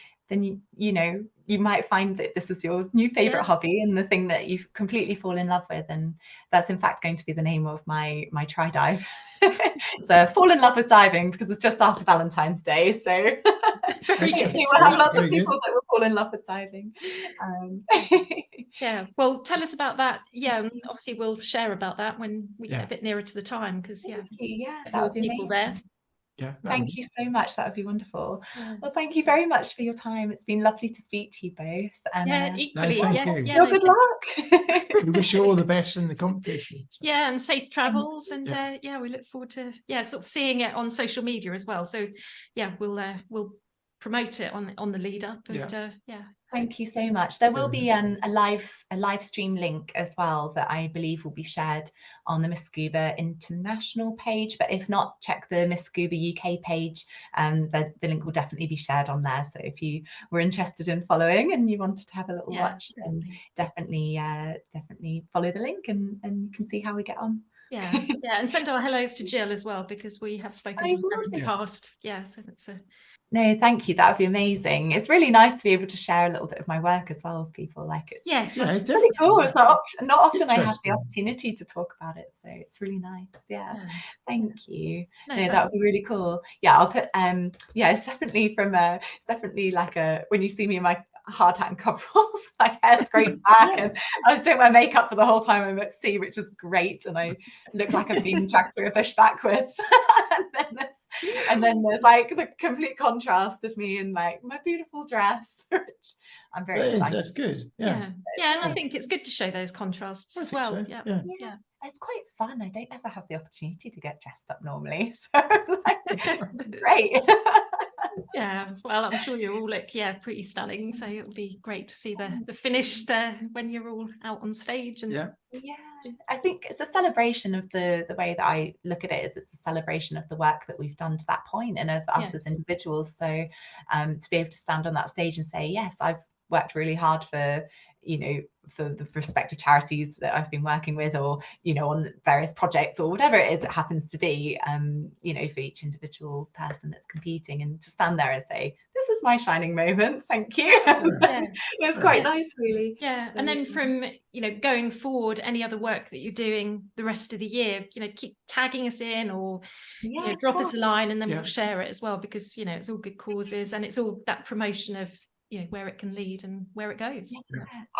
you might find that this is your new favorite hobby and the thing that you completely fall in love with, and that's in fact going to be the name of my try dive. So fall in love with diving, because it's just after Valentine's Day, so we'll have lots of people that will fall in love with diving. Well, tell us about that. And obviously we'll share about that when we get a bit nearer to the time, because that would be people amazing. There. Thank you so much. That would be wonderful. Well, thank you very much for your time. It's been lovely to speak to you both. And, equally. Thank you. Good luck. We wish you all the best in the competition. And safe travels. And we look forward to sort of seeing it on social media as well. So we'll promote it on the lead up. And Thank you so much. There will be a live stream link as well that I believe will be shared on the Miss Scuba International page. But if not, check the Miss Scuba UK page. The link will definitely be shared on there. So if you were interested in following and you wanted to have a little watch, then definitely follow the link, and you can see how we get on. And send our hellos to Jill as well, because we have spoken to her in the past. So that's No, thank you. That would be amazing. It's really nice to be able to share a little bit of my work as well with people. Like, it's really cool. It's not often I have the opportunity to talk about it, so it's really nice. Thank you. No, that would be really cool. I'll put it's definitely like when you see me in my hard hat and coveralls, my hair scraped back, and I don't wear makeup for the whole time I'm at sea, which is great, and I look like I've been dragged through a bush backwards. and then there's like the complete contrast of me in like my beautiful dress, which I'm very excited. That's good. And I think it's good to show those contrasts as well. So. It's quite fun. I don't ever have the opportunity to get dressed up normally, so it's great. Well, I'm sure you all look pretty stunning, so it'll be great to see the finished when you're all out on stage. And I think it's a celebration of the way that I look at it. Is it's a celebration of the work that we've done to that point, and of us as individuals. So to be able to stand on that stage and say, yes, I've worked really hard for the respective charities that I've been working with, or on various projects, or whatever it is it happens to be, for each individual person that's competing, and to stand there and say, this is my shining moment, thank you. It's quite nice, really. So, and then from going forward, any other work that you're doing the rest of the year, keep tagging us in, or drop us a line, and then we'll share it as well, because it's all good causes, and it's all that promotion of where it can lead and where it goes.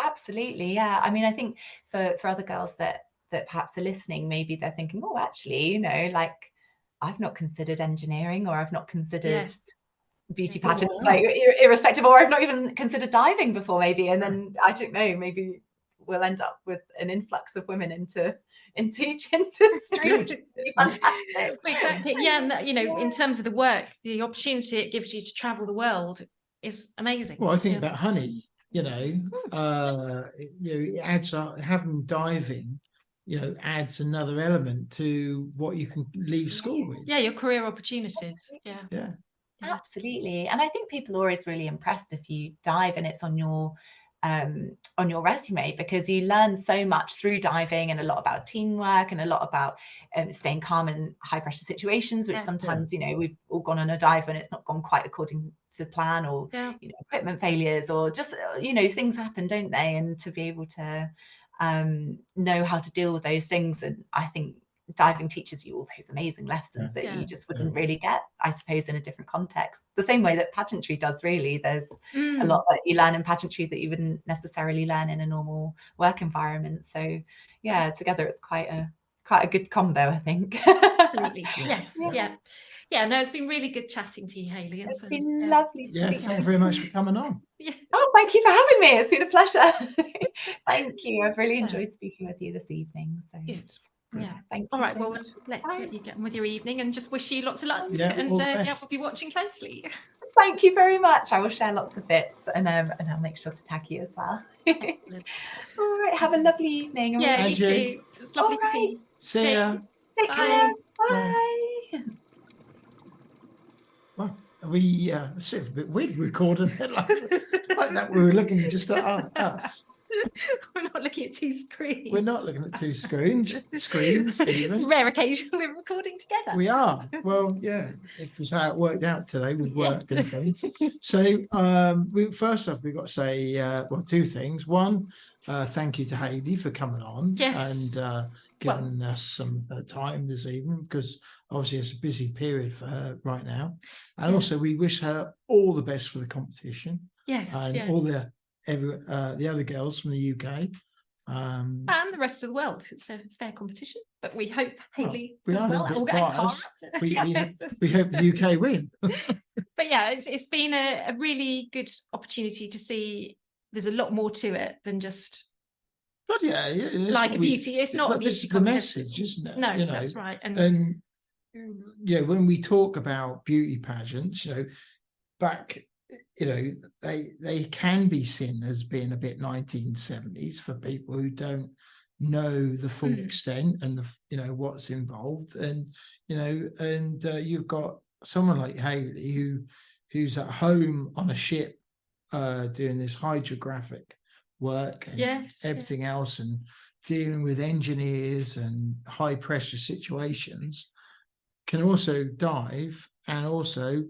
Absolutely. I mean, I think for other girls that perhaps are listening, maybe they're thinking, oh, actually, like, I've not considered engineering, or I've not considered beauty pageants, like irrespective, or I've not even considered diving before, maybe. And then I don't know, maybe we'll end up with an influx of women into each industry, which would be fantastic. Exactly. And in terms of the work, the opportunity it gives you to travel the world is amazing. Well, I think about honey, it adds up, having diving, adds another element to what you can leave school with. Your career opportunities. Absolutely. And I think people are always really impressed if you dive and it's on your resume, because you learn so much through diving, and a lot about teamwork, and a lot about staying calm in high pressure situations, which sometimes we've all gone on a dive when it's not gone quite according to plan, or equipment failures, or just things happen, don't they? And to be able to know how to deal with those things, and I think diving teaches you all those amazing lessons that you just wouldn't really get, I suppose, in a different context. The same way that pageantry does, really. There's a lot that you learn in pageantry that you wouldn't necessarily learn in a normal work environment. So yeah, together it's quite a good combo, I think. Absolutely. Yes. Yeah. No, it's been really good chatting to you, Hayley. It's been lovely to speak. Thank you very much for coming on. Oh, thank you for having me. It's been a pleasure. Thank you. I've really enjoyed speaking with you this evening. So good. Yeah, thank you. All right, so well, much. let you get on with your evening, and just wish you lots of luck. And we'll be watching closely. Thank you very much. I will share lots of bits, and I'll make sure to tag you as well. All right, have a lovely evening. Yeah, you too. It was lovely to see you. See ya. Take care. Bye. Well, it's a bit weird recording it like that. We were looking just at us. We're not looking at two screens. We're not looking at two screens even. Rare occasion we're recording together. We are. Well, yeah. It was how it worked out today with work and things. So first off, we've got to say, two things. One, thank you to Hayley for coming on and giving us some time this evening, because obviously it's a busy period for her right now. And also we wish her all the best for the competition. Yes. And all the other girls from the UK. And the rest of the world. It's a fair competition, but we hope Hayley we does well. We hope the UK win. But yeah, it's been a really good opportunity to see there's a lot more to it than just like a beauty. It's not a beauty this is contest. the message, isn't it? No, that's right. And when we talk about beauty pageants, back, they can be seen as being a bit 1970s for people who don't know the full extent and what's involved. And you've got someone like Hayley who's at home on a ship doing this hydrographic work and everything else, and dealing with engineers and high pressure situations, can also dive and also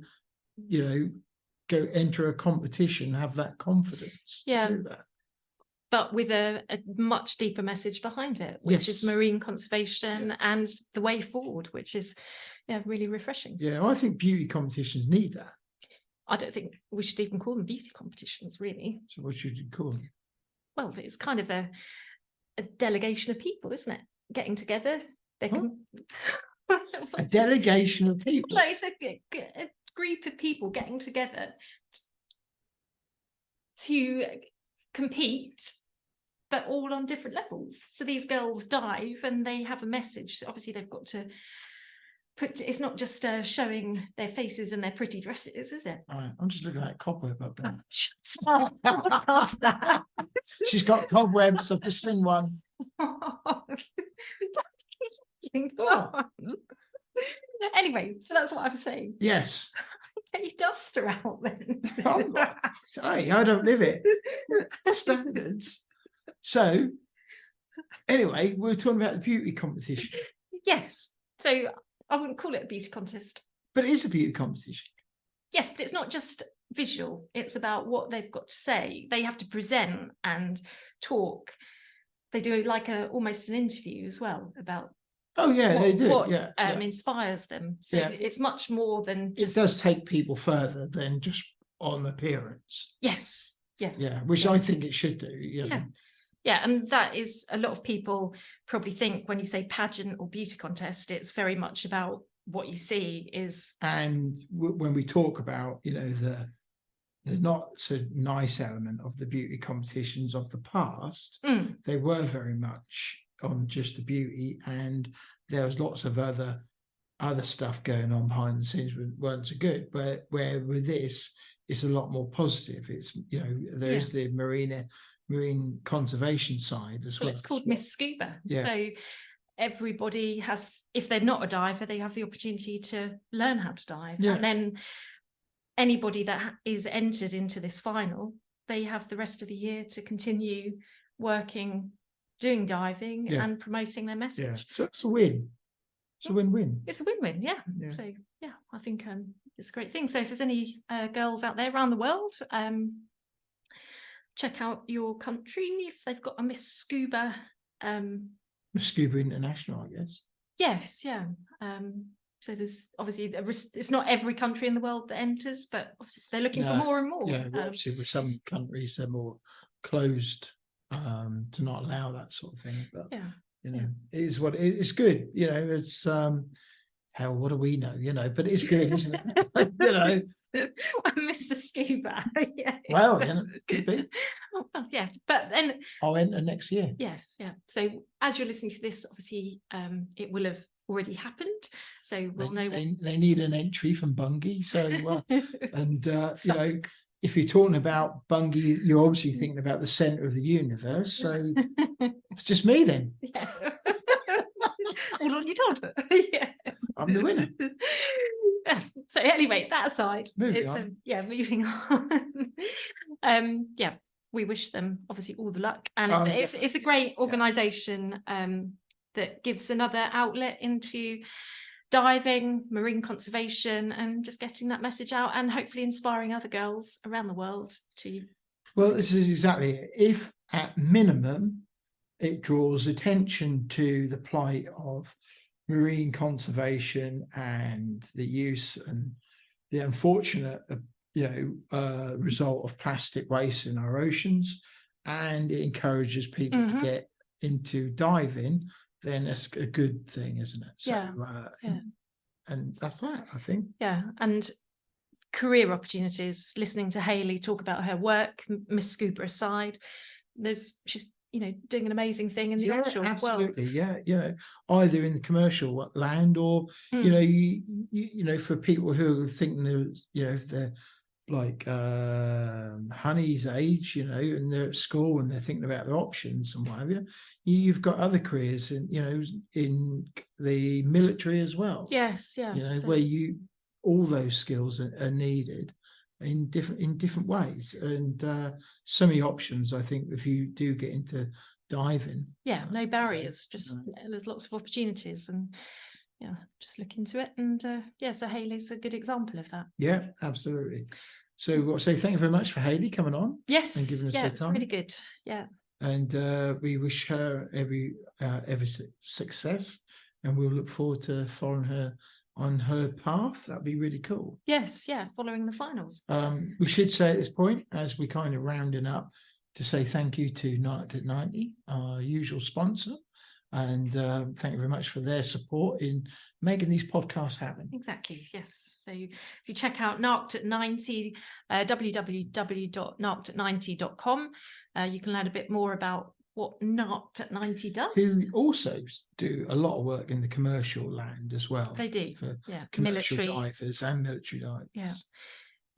go enter a competition, have that confidence to do that, but with a much deeper message behind it, which is marine conservation and the way forward, which is really refreshing. I think beauty competitions need that. I don't think we should even call them beauty competitions, really. So what should you call them? Well, it's kind of a delegation of people, isn't it? Getting together. A delegation of people. No, it's a group of people getting together to compete, but all on different levels. So these girls dive and they have a message. So obviously they've got to it's not just showing their faces and their pretty dresses, is it? All right, I'm just looking at cobweb up there. That. She's got cobwebs. I've just seen one. Anyway, so that's what I'm saying. Yes. Get your duster out then. Hey, I don't live it. Standards. So, anyway, we're talking about the beauty competition. Yes. So I wouldn't call it a beauty contest. But it is a beauty competition. Yes, but it's not just visual. It's about what they've got to say. They have to present and talk. They do like almost an interview as well about they do. What inspires them. So it's much more than just... It does take people further than just on appearance. Yes. Yeah. Yeah, which I think it should do. Yeah, and that is, a lot of people probably think when you say pageant or beauty contest, it's very much about what you see is... And when we talk about, the not so nice element of the beauty competitions of the past, they were very much on just the beauty, and there was lots of other stuff going on behind the scenes that weren't so good. But where with this, it's a lot more positive. It's there is the marine conservation side as well. It's called Miss Scuba. So everybody has, if they're not a diver, they have the opportunity to learn how to dive. And then anybody that is entered into this final, they have the rest of the year to continue working, doing diving and promoting their message. So it's a win. It's a win-win. It's a win-win, So I think it's a great thing. So if there's any girls out there around the world, check out your country if they've got a Miss Scuba. Miss Scuba International, I guess. Yes, yeah. So there's obviously it's not every country in the world that enters, but they're looking for more and more. Yeah, obviously with some countries they're more closed to not allow that sort of thing. But it is what it's good. It's hell, what do we know? But it's good, isn't it? Mr. Scuba. Yes. Well, could be. Well, yeah, but then I'll enter next year. Yes, yeah. So as you're listening to this, obviously, it will have already happened. So we'll know. They need an entry from Bungie. So if you're talking about Bungie, you're obviously thinking about the center of the universe. So it's just me then. Yeah. All on your told. Yeah. I'm the winner. So anyway, that aside, moving on. We wish them obviously all the luck, and it's a great organisation that gives another outlet into diving, marine conservation, and just getting that message out, and hopefully inspiring other girls around the world to. Well, this is exactly it. If at minimum it draws attention to the plight of marine conservation and the use and the unfortunate result of plastic waste in our oceans, and it encourages people to get into diving, then it's a good thing, isn't it? So, and that's that, I think. Yeah, and career opportunities. Listening to Hayley talk about her work, Miss Scuba aside, she's doing an amazing thing in the offshore world. Absolutely, yeah. Either in the commercial land or for people who are thinking if they're like Honey's age, and they're at school and they're thinking about their options and whatever. You've got other careers in the military as well. Yes, yeah. Where all those skills are needed in different ways, and so many options. I think if you do get into diving, no barriers. There's lots of opportunities, and just look into it. And so Hayley's a good example of that. Yeah, absolutely. So I'll say thank you very much for Hayley coming on. Yes, and giving us her time. Really good. Yeah, and we wish her every success, and we'll look forward to following her on her path. That'd be really cool. Yes, following the finals. We should say at this point, as we kind of rounding up, to say thank you to Night at 90, our usual sponsor, and thank you very much for their support in making these podcasts happen. Exactly, yes. So if you check out Narked at 90, www.narkedat90.com, you can learn a bit more about what Narked at 90 does. Who also do a lot of work in the commercial land as well. They do, for commercial divers and military divers.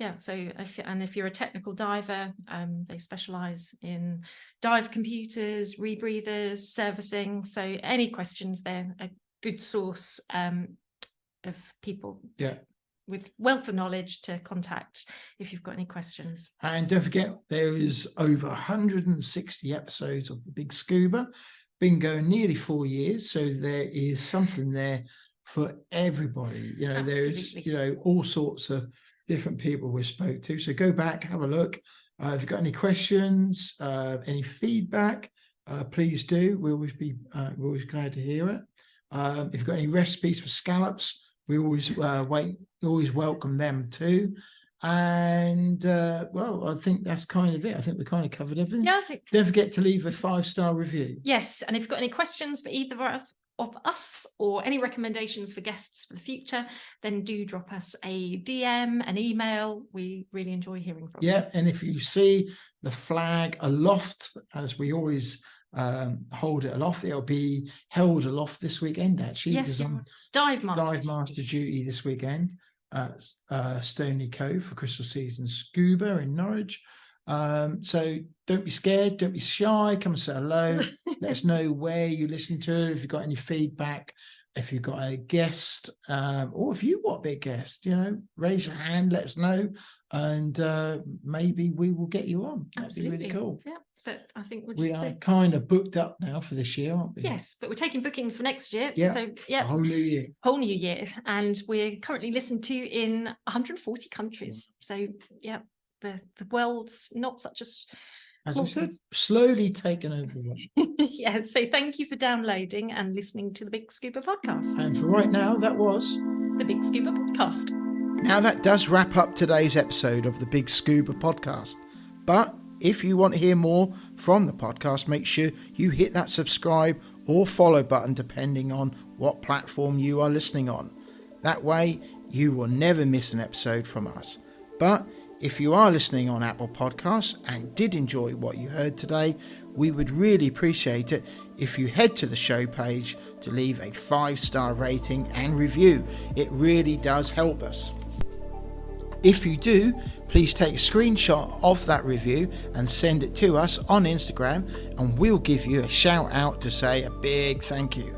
Yeah, so if you're a technical diver, they specialise in dive computers, rebreathers, servicing. So any questions, they're a good source of people with wealth of knowledge to contact if you've got any questions. And don't forget, there is over 160 episodes of The Big Scuba, been going nearly 4 years. So there is something there for everybody. There's all sorts of different people we spoke to. So go back, have a look. If you've got any questions, any feedback, please do. We're always glad to hear it. If you've got any recipes for scallops, we always welcome them too. And I think that's kind of it. I think we kind of covered everything. Yeah, don't forget to leave a 5-star review. Yes, and if you've got any questions for either of us or any recommendations for guests for the future, then do drop us a DM, an email. We really enjoy hearing from you. And if you see the flag aloft, as we always hold it aloft, it'll be held aloft this weekend actually. Yes, dive master duty this weekend at Stony Cove for Crystal Season Scuba in Norwich. So don't be scared, don't be shy, come and say hello. Let us know where you listen to, if you've got any feedback, if you've got a guest, or if you want to be a guest, raise your hand, let us know, and maybe we will get you on. That'd be really cool. Yeah, but I think we are kind of booked up now for this year, aren't we? Yes, but we're taking bookings for next year. So a whole new year, and we're currently listened to in 140 countries. So the world's not such a Slowly taken over. Yeah, so thank you for downloading and listening to the Big Scuba podcast. And for right now, that was the Big Scuba podcast. Now that does wrap up today's episode of the Big Scuba podcast. But if you want to hear more from the podcast, make sure you hit that subscribe or follow button depending on what platform you are listening on. That way you will never miss an episode from us. But if you are listening on Apple Podcasts and did enjoy what you heard today, we would really appreciate it if you head to the show page to leave a 5-star rating and review. It really does help us. If you do, please take a screenshot of that review and send it to us on Instagram, and we'll give you a shout out to say a big thank you.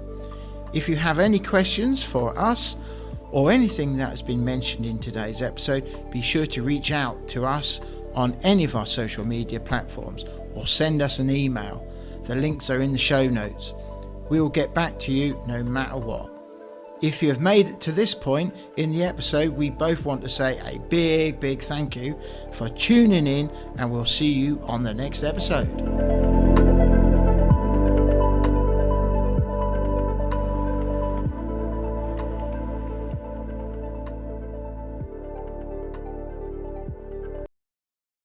If you have any questions for us or anything that has been mentioned in today's episode, be sure to reach out to us on any of our social media platforms or send us an email. The links are in the show notes. We will get back to you no matter what. If you have made it to this point in the episode, we both want to say a big thank you for tuning in, and we'll see you on the next episode.